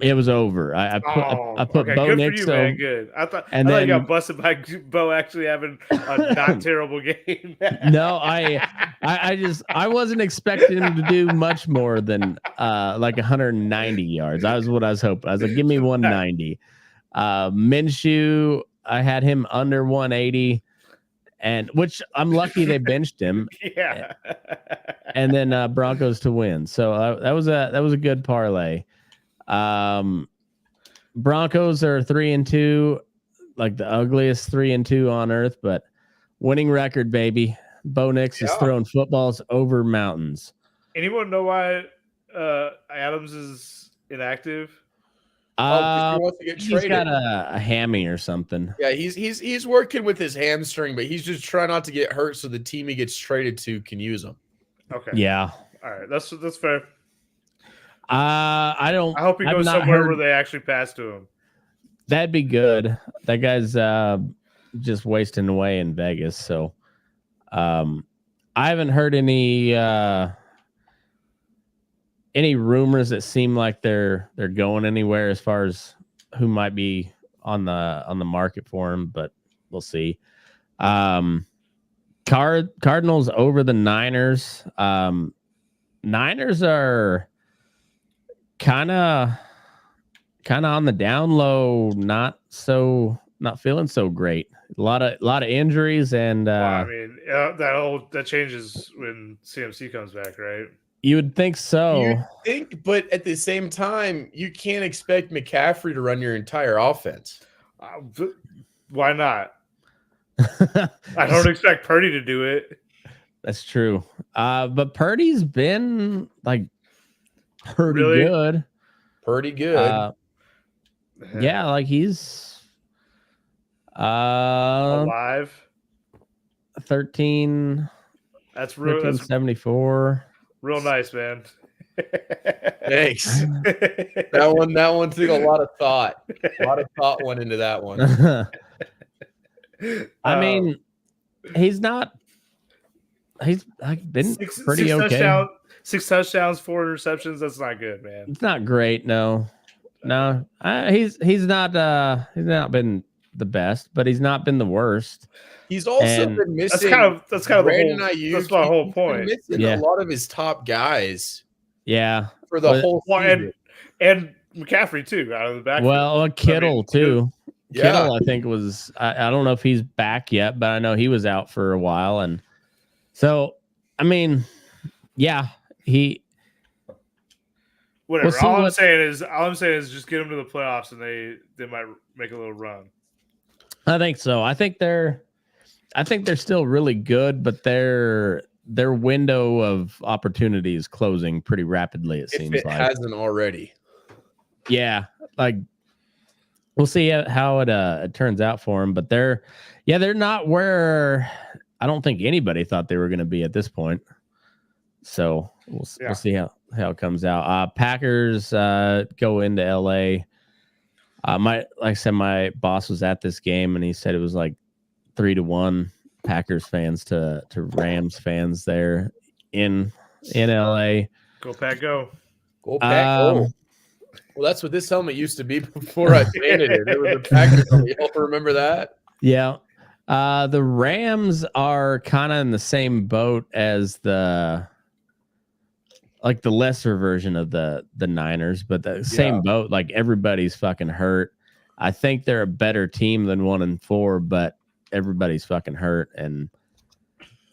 It was over. I put okay, Bo good Nix for you, over. man. Good. I thought you got busted by Bo actually having a not terrible game. No, I wasn't expecting him to do much more than like 190 yards. That was what I was hoping. I was like, give me 190. Minshew, I had him under 180. And which I'm lucky they benched him. Yeah. And then Broncos to win. So that was a good parlay. Broncos are 3-2, like the ugliest 3-2 on earth, but winning record, baby. Bo Nix is throwing footballs over mountains. Anyone know why Adams is inactive? He wants to get traded. He's got a hammy or something. Yeah, he's working with his hamstring, but he's just trying not to get hurt so the team he gets traded to can use him. Okay. Yeah. All right. That's fair. I hope he goes somewhere where they actually pass to him. That'd be good. That guy's just wasting away in Vegas. So I haven't heard any rumors that seem like they're going anywhere as far as who might be on the market for him, but we'll see. Cardinals over the Niners. Niners are kind of on the down low, not feeling so great. A lot of injuries and I mean, that changes when CMC comes back, right? You would think so. You think, but at the same time, you can't expect McCaffrey to run your entire offense. Why not? I don't expect Purdy to do it. That's true. But Purdy's been like pretty good. Pretty good. Yeah, like he's Alive. 13. That's real. 1374. Real nice, man. Thanks. That one took a lot of thought. A lot of thought went into that one. I mean, he's like been pretty okay. 6 touchdowns, 4 interceptions. That's not good, man. It's not great. No. He's not been the best, but he's not been the worst. He's also been missing. That's kind of that's my whole point. Missing a lot of his top guys. Yeah, for the whole season. And McCaffrey too out of the back. Well, Kittle too. Yeah. Kittle, I think was. I don't know if he's back yet, but I know he was out for a while, and so I mean, yeah, he. Whatever. All I'm saying is just get them to the playoffs, and they might make a little run. I think so. I think they're still really good, but their window of opportunity is closing pretty rapidly. It seems like hasn't already. Yeah, like we'll see how it turns out for them. But they're not where I don't think anybody thought they were going to be at this point. So we'll see how it comes out. Packers go into LA. Like I said, my boss was at this game and he said it was like 3-1 Packers fans to Rams fans there in LA. Go Pack, go. Go Pack, go. Well, that's what this helmet used to be before I painted it. It was a Packers helmet. Y'all remember that? Yeah. The Rams are kind of in the same boat as the lesser version of the Niners, but the same boat. Like everybody's fucking hurt. I think they're a better team than 1-4, but everybody's fucking hurt. And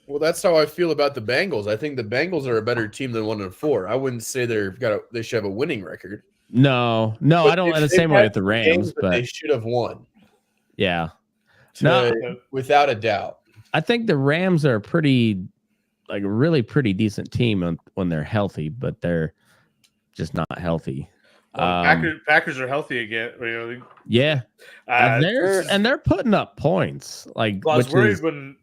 well, that's how I feel about the Bengals. I think the Bengals are a better team than 1-4. I wouldn't say they should have a winning record. No, but I don't. The same way with the Rams, but they should have won. Yeah, without a doubt. I think the Rams are a really pretty decent team when they're healthy, but they're just not healtly. Packers are healthy again. Really. Yeah, they're putting up points. Like I was worried when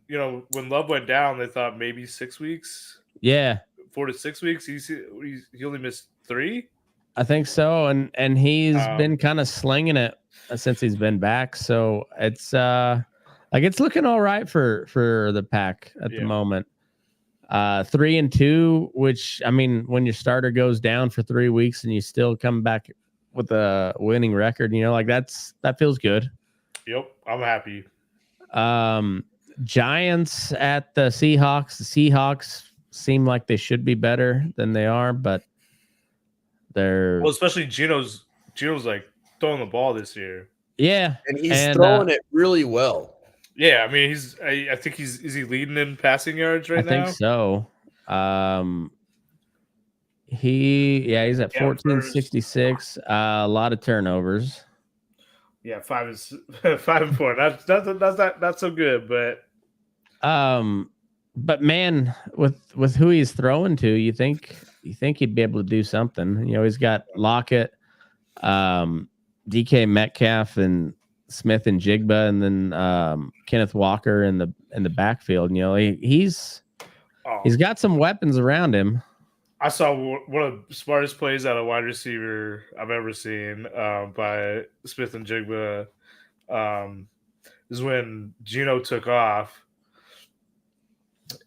Love went down, they thought maybe 6 weeks. Yeah, 4 to 6 weeks. He only missed 3. I think so, and he's been kind of slinging it since he's been back. So it's it's looking all right for the Pack at the moment. 3-2, which I mean, when your starter goes down for 3 weeks and you still come back with a winning record, that feels good. Yep, I'm happy. Giants at the Seahawks. The Seahawks seem like they should be better than they are, but they're especially Gino's like throwing the ball this year. Yeah, and he's throwing it really well. Yeah, I mean, I think is he leading in passing yards right now? I think so. He's at 1466. A lot of turnovers. Yeah, 5 and 4. That's not so good, but man, with who he's throwing to, you think he'd be able to do something. He's got Lockett, DK Metcalf, and Smith and Jigba, and then Kenneth Walker in the backfield. He's got some weapons around him. I saw one of the smartest plays out of wide receiver I've ever seen by Smith and Jigba. Is when Gino took off,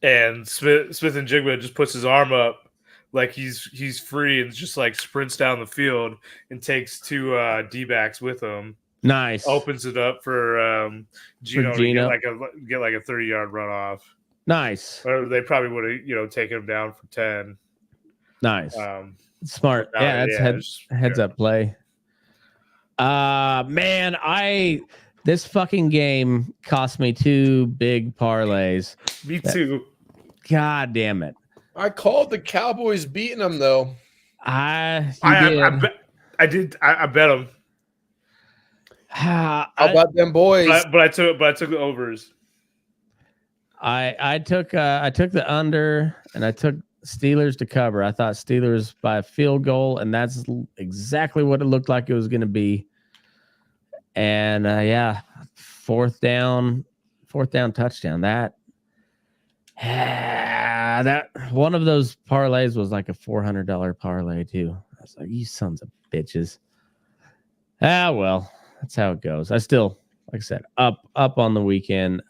and Smith and Jigba just puts his arm up like he's free and just like sprints down the field and takes 2 D-backs with him. Nice. Opens it up for Gino to get like a 30-yard run off. Nice. Or they probably would have taken him down for 10. Nice. Smart. Yeah, that's heads up play. Man, this fucking game cost me 2 big parlays. Me too. God damn it. I called the Cowboys beating them though. I bet them. How about them boys? But I took the overs. I took the under, and I took Steelers to cover. I thought Steelers by a field goal, and that's exactly what it looked like it was going to be. And 4 fourth down touchdown. That one of those parlays was like a $400 parlay too. I was like, you sons of bitches. Well, that's how it goes. I still, like I said, up on the weekend.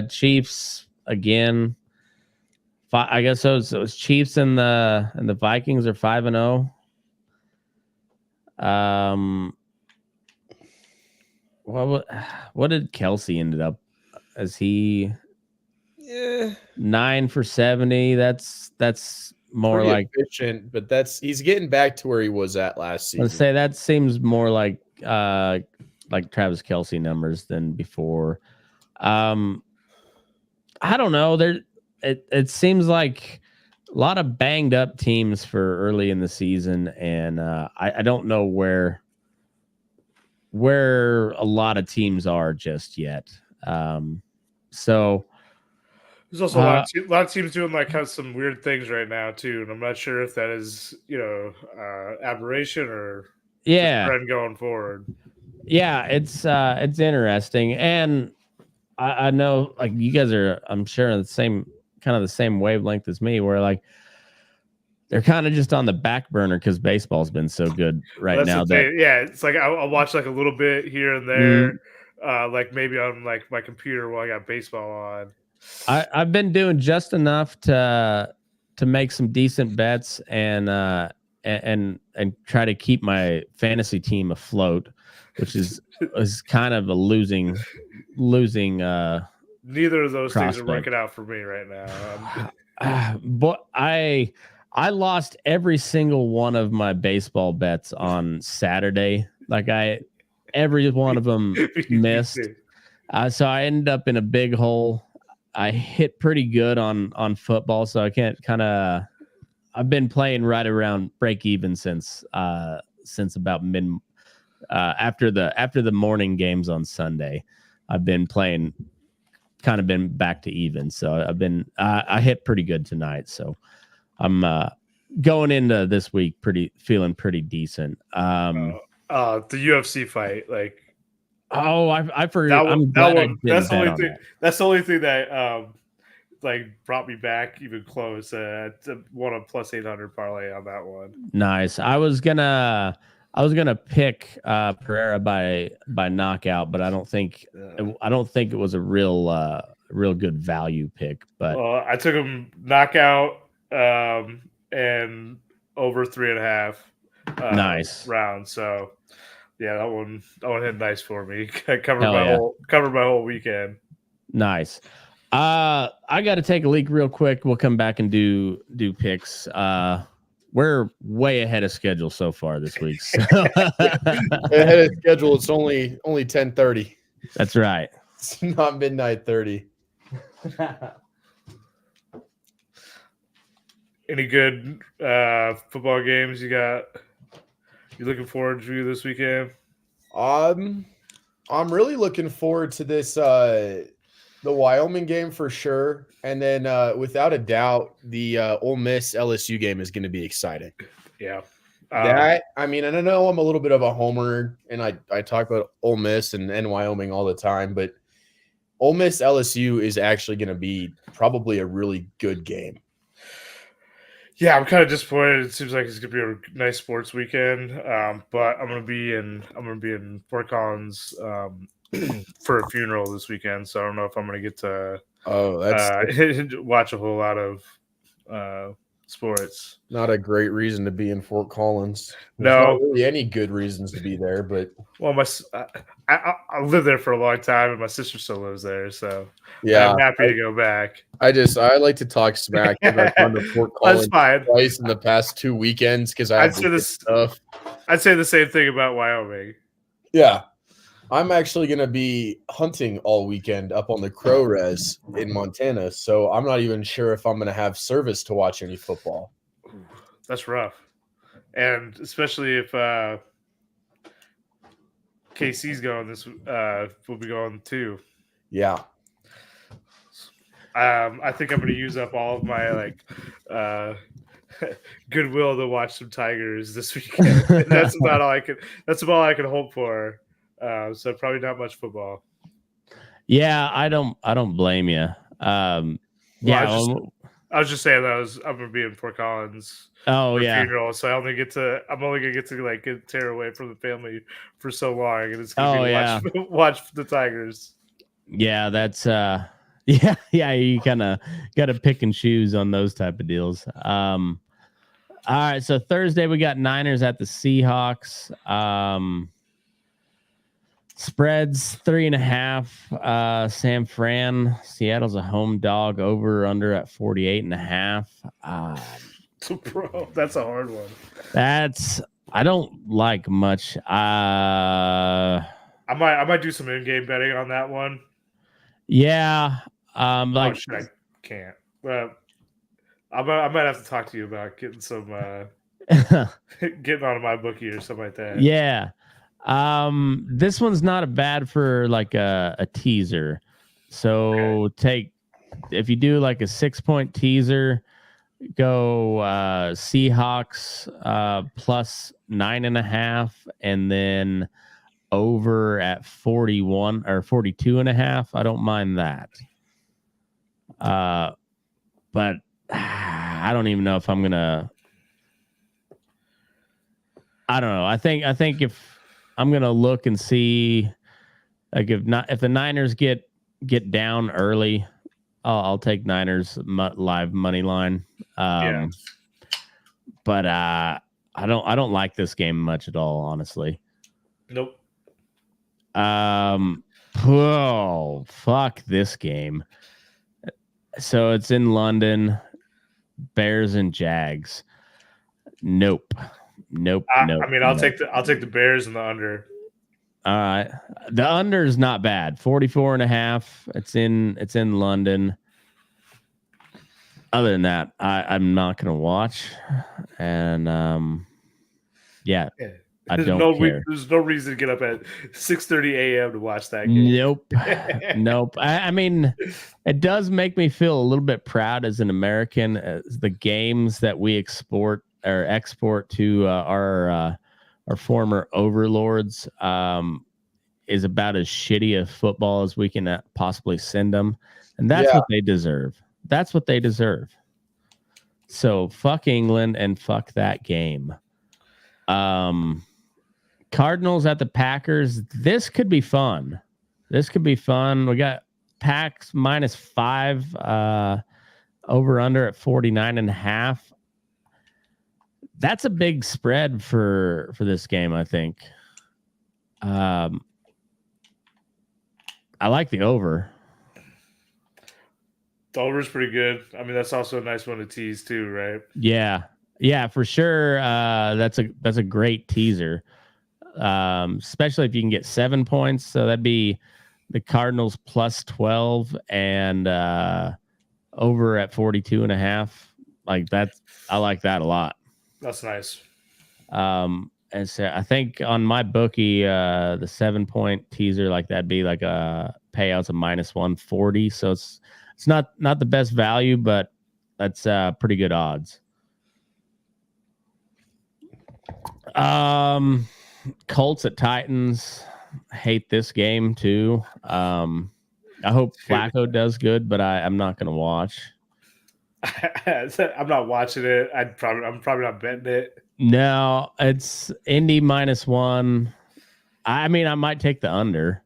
Chiefs again. I guess so. So it's Chiefs and the Vikings are 5-0. What did Kelsey ended up? As he 9 for 70? That's more pretty like efficient, but he's getting back to where he was at last season. Let's say that seems more like Travis Kelsey numbers than before. I don't know. It seems like a lot of banged up teams for early in the season, and I don't know where a lot of teams are just yet. So there's also a lot of teams doing like kind of some weird things right now too, and I'm not sure if that is aberration or trend going forward. Yeah, it's interesting, and I know like you guys are, I'm sure, on the same wavelength as me, where like they're kind of just on the back burner because baseball's been so good now. It's like I'll watch like a little bit here and there, like maybe on like my computer while I got baseball on. I've been doing just enough to make some decent bets and try to keep my fantasy team afloat, which is kind of a losing. Neither of those prospect. Things are working out for me right now. But I lost every single one of my baseball bets on Saturday. Like every one of them missed. So I ended up in a big hole. I hit pretty good on football, so I can't I've been playing right around break even since about mid after the morning games on Sunday. I've been playing been back to even. So I hit pretty good tonight. So I'm going into this week feeling pretty decent. The UFC fight, like I forgot. That's the only thing that like brought me back even close. To won a plus 800 parlay on that one. Nice. I was gonna pick Pereira by knockout, but I don't think it was a real good value pick. But I took him knockout and over 3.5 nice rounds. So yeah, that one hit nice for me. Covered my whole weekend. Nice. I got to take a leak real quick. We'll come back and do picks. We're way ahead of schedule so far this week. So. Ahead of schedule. It's only 10:30. That's right. It's not midnight 30. Any good football games you looking forward to this weekend? I'm really looking forward to this the Wyoming game for sure, and then without a doubt the Ole Miss LSU game is going to be exciting. Yeah. And I know I'm a little bit of a homer, and I talk about Ole Miss and Wyoming all the time, but Ole Miss LSU is actually going to be probably a really good game. Yeah, I'm kind of disappointed. It seems like it's gonna be a nice sports weekend, but I'm gonna be in Fort Collins for a funeral this weekend, so I don't know if I'm gonna get to watch a whole lot of sports. Not a great reason to be in Fort Collins. There's not really any good reasons to be there, but I lived there for a long time, and my sister still lives there, so yeah, I'm happy to go back. I like to talk smack because I've gone to Fort Collins twice in the past 2 weekends because I'd say the same thing about Wyoming. Yeah, I'm actually going to be hunting all weekend up on the Crow Res in Montana, so I'm not even sure if I'm going to have service to watch any football. That's rough, and especially if KC's going, we'll be going too. Yeah. I think I'm going to use up all of my goodwill to watch some Tigers this weekend. That's about all I can hope for. So probably not much football. Yeah, I don't blame you. I was just saying that I'm gonna be in Fort Collins. Oh for yeah, funeral, so I'm only gonna get to like get tear away from the family for so long, and it's gonna oh be yeah, watch the Tigers. yeah. That's yeah. You kind of got to pick and choose on those type of deals. All right, so Thursday we got Niners at the Seahawks. Spreads 3.5. San Fran, Seattle's a home dog. Over under at 48.5. Bro, that's a hard one. I don't like much. I might do some in-game betting on that one. Yeah. I can't. But I might have to talk to you about getting some getting on my bookie or something like that. Yeah. This one's not bad for like a teaser. So if you do like a 6-point teaser, go Seahawks plus 9.5, and then over at 41 or 42.5. I don't mind that. But I don't even know if I'm gonna. I don't know. I think if I'm gonna look and see, like if the Niners get down early, I'll take Niners live money line. Yeah. But I don't like this game much at all, honestly. Nope. Oh, fuck this game. So it's in London. Bears and Jags. Nope. I mean, I'll take the Bears and the under. All right. The under is not bad. 44.5. It's in London. Other than that, I'm not gonna watch. And yeah. I don't care. There's no reason to get up at 6:30 a.m. to watch that game. Nope. Nope. I mean, it does make me feel a little bit proud as an American. As the games that we export to our former overlords is about as shitty a football as we can possibly send them. And that's what they deserve. That's what they deserve. So fuck England and fuck that game. Cardinals at the Packers. This could be fun. We got Packs -5, over under at 49.5. That's a big spread for this game, I think. I like the over. The over is pretty good. I mean, that's also a nice one to tease too, right? Yeah, for sure. That's a great teaser. Especially if you can get 7 points. So that'd be the Cardinals plus 12 and over at 42.5. Like that. I like that a lot. That's nice. And so I think on my bookie, the 7-point teaser, like that'd be like a payouts of -140. So it's not the best value, but that's pretty good odds. Colts at Titans. Hate this game too. I hope Flacco does good, but I'm not going to watch. I'm not watching it. I'm probably not betting it. No, it's Indy -1. I mean, I might take the under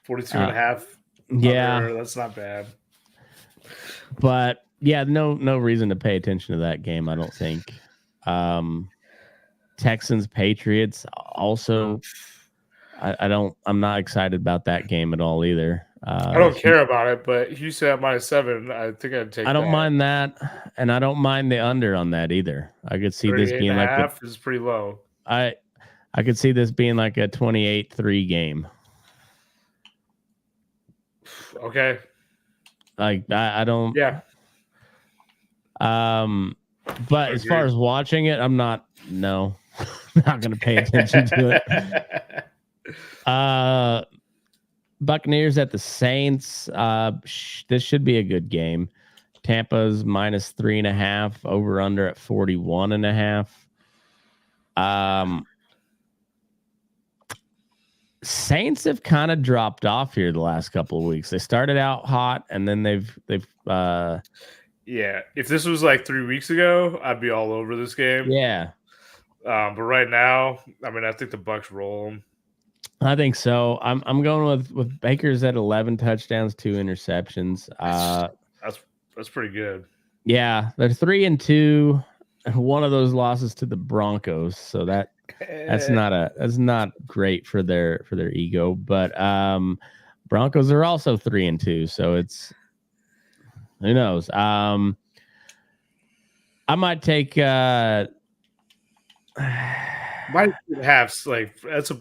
42.5. Yeah, under, that's not bad. But yeah, no reason to pay attention to that game, I don't think. Texans Patriots also. I'm not excited about that game at all either. I don't care about it, but Houston at -7, I think I'd take. I don't mind that, and I don't mind the under on that either. I could see this being like half is pretty low. I could see this being like a 28-3 game. Okay. Like I don't. Yeah. But as far as watching it, I'm not. No, not going to pay attention to it. Buccaneers at the Saints. This should be a good game. Tampa's -3.5, over under at 41.5. Saints have kind of dropped off here the last couple of weeks. They started out hot, and then they've yeah. If this was like 3 weeks ago, I'd be all over this game. Yeah. But right now, I mean, I think the Bucs roll them. I think so. I'm going with Baker's at 11 touchdowns, 2 interceptions. That's pretty good. Yeah, they're 3-2. One of those losses to the Broncos, so that's not great for their ego. But Broncos are also 3-2, so it's who knows. I might take might have like that's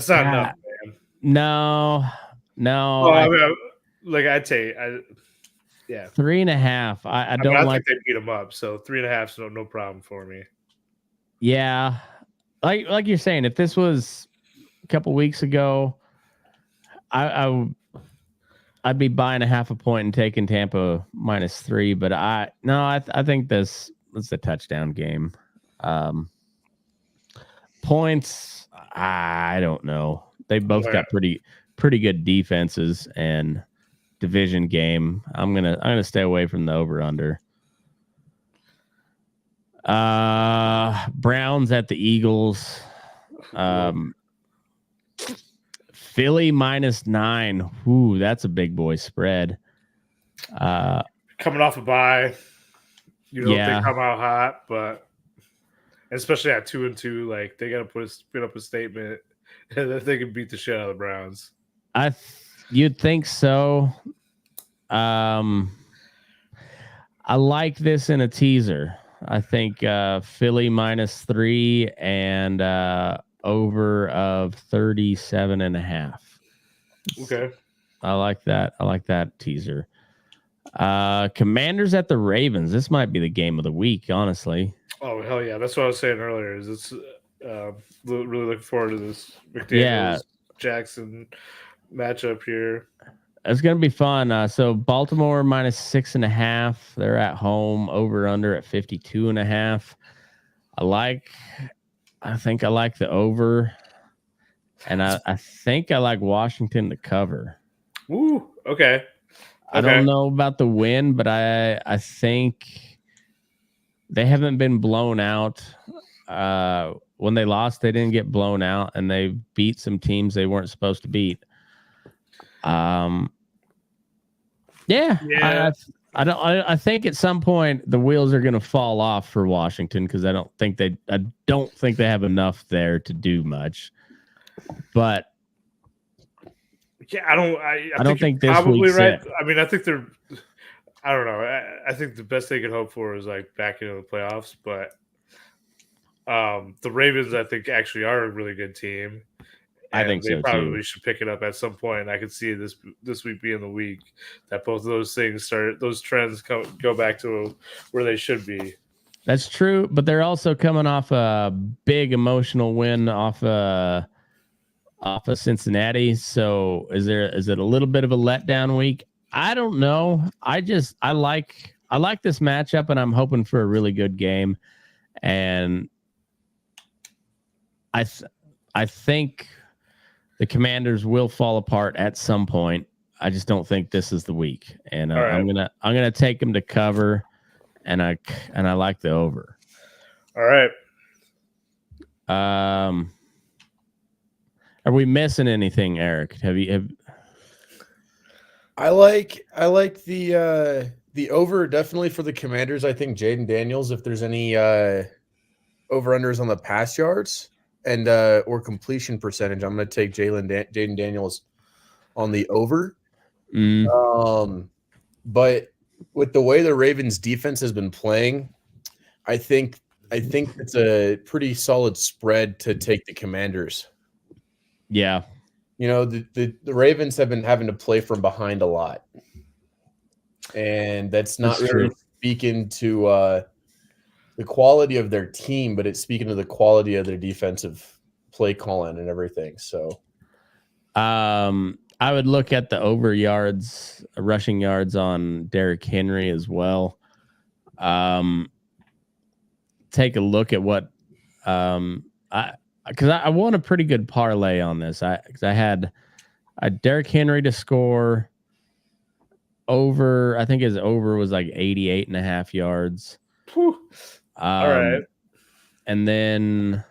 not enough, man. No. Well, I mean, like I'd say, yeah, 3.5. I don't like. think they beat them up, so 3.5 is no problem for me. Yeah, like you're saying, if this was a couple weeks ago, I'd be buying a 0.5 point and taking Tampa -3. But I think this is a touchdown game. Points, I don't know. They both got pretty good defenses and division game. I'm gonna stay away from the over/under. Browns at the Eagles. Philly -9. Ooh, that's a big boy spread. Coming off a bye, you know, if they come out hot, but especially at 2-2, like they got to put up a statement that they can beat the shit out of the Browns. You'd think so. I like this in a teaser. I think Philly -3 and over of 37.5. Okay. I like that teaser. Commanders at the Ravens. This might be the game of the week, honestly. Oh, hell yeah. That's what I was saying earlier. Is it's really looking forward to this McDaniels-Jackson matchup here. It's going to be fun. So Baltimore -6.5. They're at home. Over/under at 52.5. I think I like the over, and I think I like Washington to cover. Ooh, okay. I don't know about the win, but I think they haven't been blown out. When they lost, they didn't get blown out, and they beat some teams they weren't supposed to beat. I think at some point the wheels are going to fall off for Washington because I don't think they have enough there to do much. But yeah, I don't think this probably week's right. it. I mean, I think they're. I don't know. I think the best they could hope for is like back into the playoffs, but the Ravens, I think, actually are a really good team. I think they so probably too. should pick it up at some point. I could see this week being the week that both of those things those trends go back to where they should be. That's true, but they're also coming off a big emotional win off of Cincinnati. So is it a little bit of a letdown week? I don't know. I like this matchup, and I'm hoping for a really good game. And I think the Commanders will fall apart at some point. I just don't think this is the week, and right. I'm gonna take them to cover, and I like the over. All right. Are we missing anything, Eric? I like the over definitely for the Commanders. I think Jaden Daniels, if there's any over-unders on the pass yards and or completion percentage, I'm going to take Jaden Daniels on the over. But with the way the Ravens defense has been playing, I think it's a pretty solid spread to take the Commanders. Yeah. You know, the Ravens have been having to play from behind a lot. And that's not really speaking to the quality of their team, but it's speaking to the quality of their defensive play calling and everything. So I would look at the over yards, rushing yards on Derrick Henry as well. Take a look at what because I won a pretty good parlay on this. Because I had Derrick Henry to score over. I think his over was like 88.5 yards. All right. And then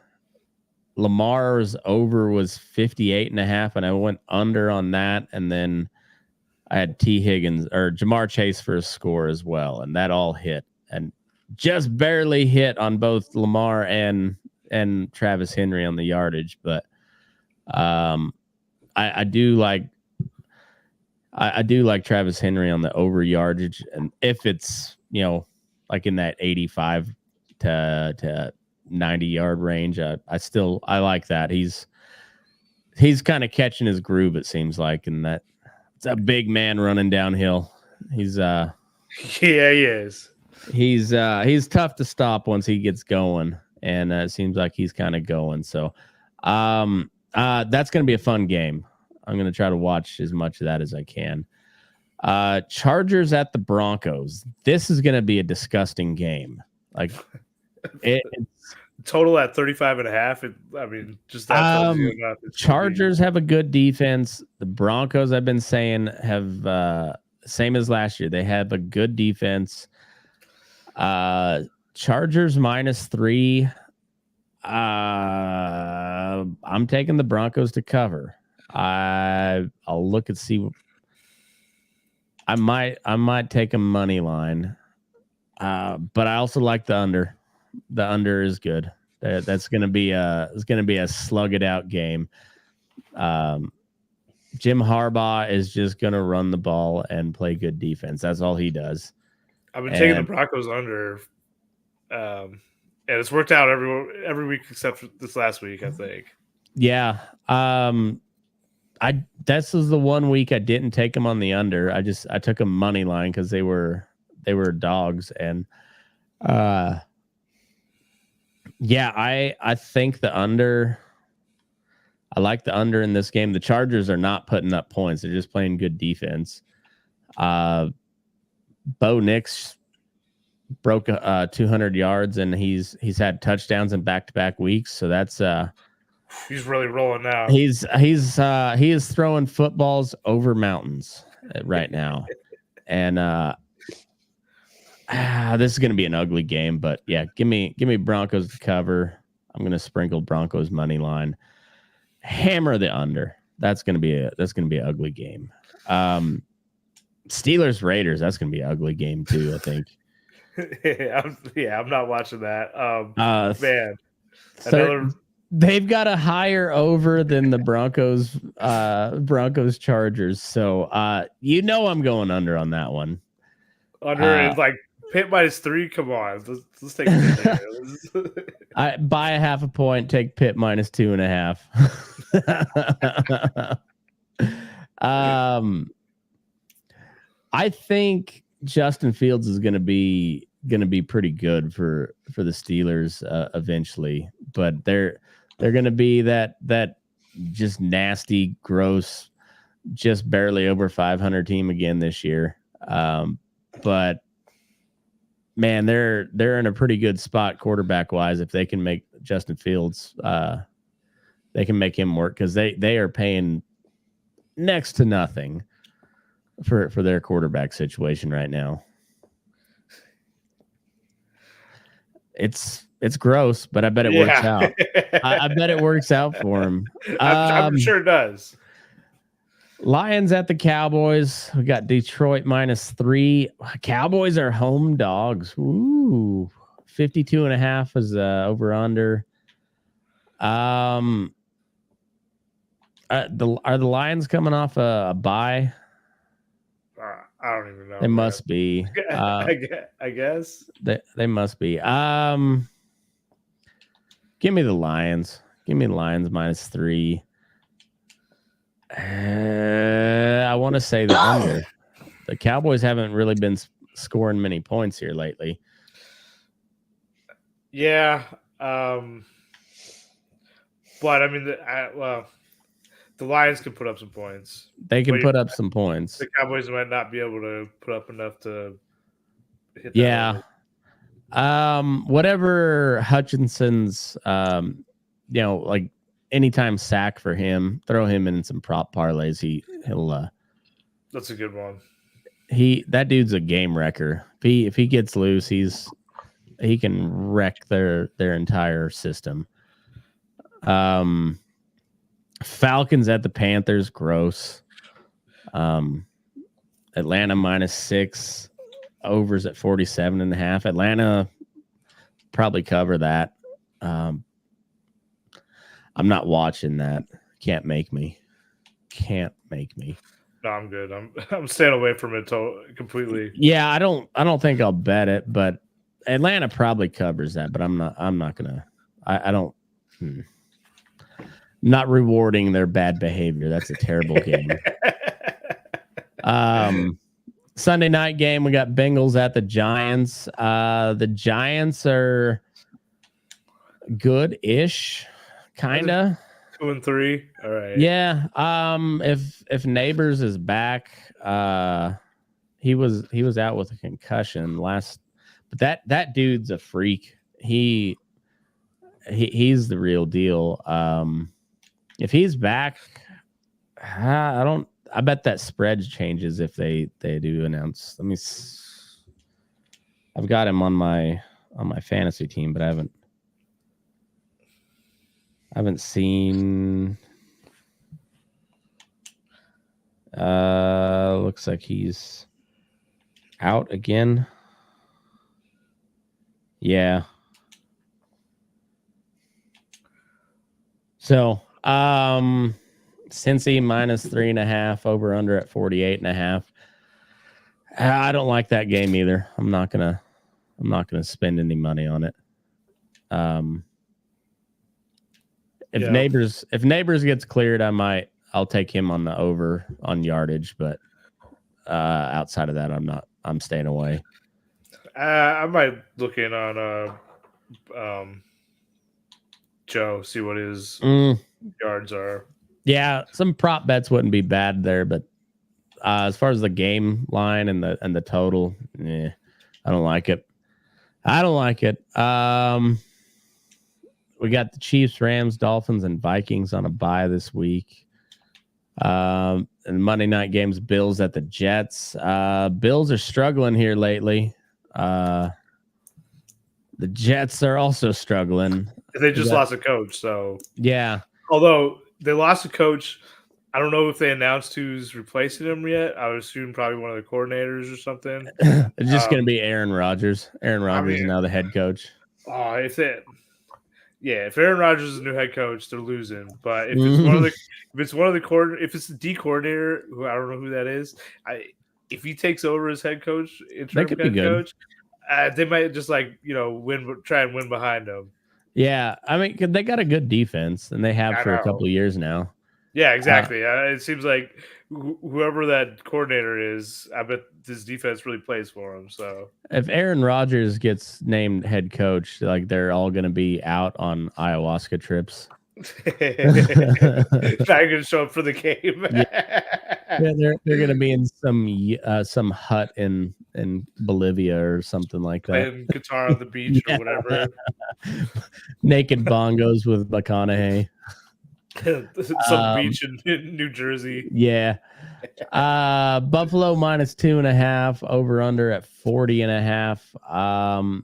Lamar's over was 58.5, and I went under on that. And then I had Jamar Chase for a score as well, and that all hit, and just barely hit on both Lamar and Travis Henry on the yardage. But I do like Travis Henry on the over yardage, and if it's like in that 85 to 90 yard range, I like that. He's kind of catching his groove, it seems like, and that it's a big man running downhill. He's yeah, he is. He's tough to stop once he gets going, and it seems like he's kind of going. So that's going to be a fun game. I'm going to try to watch as much of that as I can. Chargers at the Broncos. This is going to be a disgusting game. Like it's total at 35.5. I mean, just that. Chargers have a good defense. The Broncos, I've been saying, have same as last year. They have a good defense. Chargers -3. I'm taking the Broncos to cover. I'll look and see. I might take a money line, but I also like the under. The under is good. That's going to be a slug it out game. Jim Harbaugh is just going to run the ball and play good defense. That's all he does. I've been taking the Broncos under, and it's worked out every week except for this last week, I think. Yeah. This was the one week I didn't take them on the under. I took a money line because they were dogs, and I think the under. I like the under in this game. The Chargers are not putting up points; they're just playing good defense. Bo Nix broke 200 yards, and he's had touchdowns in back-to-back weeks. So that's he's really rolling now. He is throwing footballs over mountains right now, and this is going to be an ugly game. But yeah, give me Broncos to cover. I'm going to sprinkle Broncos money line. Hammer the under. That's going to be an ugly game. Steelers Raiders. That's going to be an ugly game too, I think. I'm not watching that. Man, they've got a higher over than the Broncos Chargers. So I'm going under on that one. Under is like Pitt -3. Come on, let's take it. I buy a 0.5 point, take Pitt -2.5. I think Justin Fields is going to be pretty good for the Steelers eventually, but they're going to be that just nasty, gross, just barely over 500 team again this year. But man, they're in a pretty good spot quarterback wise. If they can make Justin Fields, they can make him work, because they are paying next to nothing for their quarterback situation right now. It's gross, but I bet it works out. I bet it works out for him. I'm sure it does. Lions at the Cowboys. We got Detroit -3. Cowboys are home dogs. Ooh, 52.5 is over under. Are the Lions coming off a bye? I don't even know. They must be. I guess they must be. Give me the Lions. Give me the Lions -3. I want to say the under. The Cowboys haven't really been scoring many points here lately. Yeah, but I mean, the Lions can put up some points. They can put up some points. The Cowboys might not be able to put up enough to hit that. Yeah. Whatever Hutchinson's like anytime sack for him, throw him in some prop parlays. He'll That's a good one. That dude's a game wrecker. If he gets loose, he can wreck their entire system. Falcons at the Panthers, gross. Atlanta -6, overs at 47.5. Atlanta probably cover that. I'm not watching that. Can't make me. No, I'm good. I'm staying away from it completely. Yeah, I don't think I'll bet it, but Atlanta probably covers that. But I'm not gonna. I don't. Not rewarding their bad behavior. That's a terrible game. Sunday night game, we got Bengals at the Giants. The Giants are good-ish, kind of. 2-3. All right. Yeah. If Neighbors is back, he was out with a concussion last, but that dude's a freak. He's the real deal. If he's back, I bet that spread changes if they do announce. I've got him on my fantasy team, but I haven't seen. Looks like he's out again. Yeah. So, Cincy -3.5, over under at 48.5. I don't like that game either. I'm not gonna spend any money on it. If Neighbors gets cleared, I'll take him on the over on yardage, but outside of that, I'm staying away. I might look in on Joe, see what his yards are. Yeah, some prop bets wouldn't be bad there, but as far as the game line and the total, I don't like it. We got the Chiefs, Rams, Dolphins, and Vikings on a bye this week. And Monday night games, Bills at the Jets. Bills are struggling here lately. The Jets are also struggling. They just lost a coach, so yeah. Although they lost a coach, I don't know if they announced who's replacing him yet. I would assume probably one of the coordinators or something. It's just going to be Aaron Rodgers. Aaron Rodgers is now the head coach. Oh, if Aaron Rodgers is the new head coach, they're losing. But if it's if it's the D coordinator, who I don't know who that is, if he takes over as head coach, interim head coach, they might just try and win behind him. Yeah, they got a good defense, and they have for a couple of years now. Yeah, exactly. It seems like whoever that coordinator is, I bet this defense really plays for him. So if Aaron Rodgers gets named head coach, they're all going to be out on ayahuasca trips. Not going to show up for the game. Yeah, they're going to be in some hut in Bolivia or something like that. Playing guitar on the beach or whatever. Naked bongos with McConaughey. Some beach in New Jersey. Yeah. Buffalo -2.5, over under at 40.5.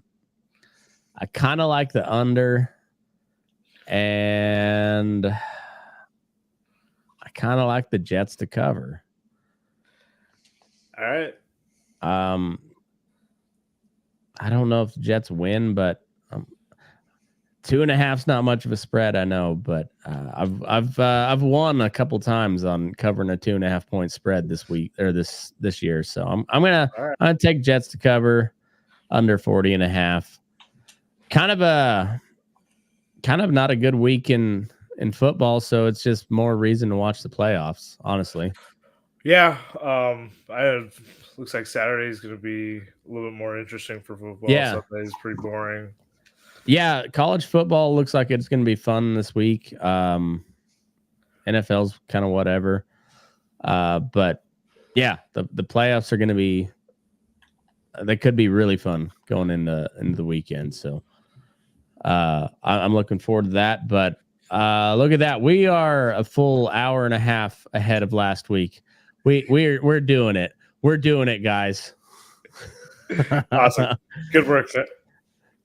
I kind of like the under, and I kind of like the Jets to cover. All right. I don't know if the Jets win, but 2.5's not much of a spread, I know, but I've won a couple times on covering a 2.5 point spread this week or this year. So I'm gonna take Jets to cover under 40.5. Kind of not a good week in football, so it's just more reason to watch the playoffs, honestly. Yeah, looks like Saturday is going to be a little bit more interesting for football. Yeah, Sunday is pretty boring. Yeah, college football looks like it's going to be fun this week. NFL's kind of whatever. But yeah, the playoffs are going to be, they could be really fun going into the weekend. So I'm looking forward to that. But Look at that. We are a full hour and a half ahead of last week. We're doing it. We're doing it, guys. Awesome. Good work, sir.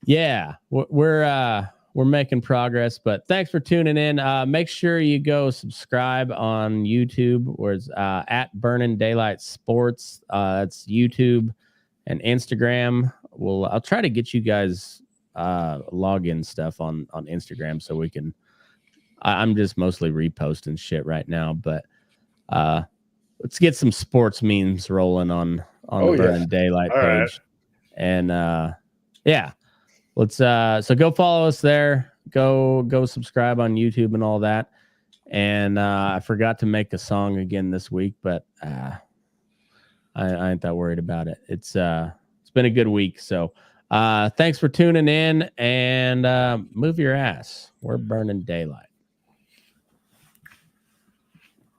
Yeah, we're making progress, but thanks for tuning in. Make sure you go subscribe on YouTube, where it's at Burnin Daylight Sports. That's YouTube and Instagram. I'll try to get you guys login stuff on Instagram so we can. I'm just mostly reposting shit right now, but let's get some sports memes rolling on the Burnin Daylight page. Right. And yeah, let's so go follow us there. Go subscribe on YouTube and all that. And I forgot to make a song again this week, but I ain't that worried about it. It's been a good week. So thanks for tuning in, and move your ass. We're Burnin Daylight.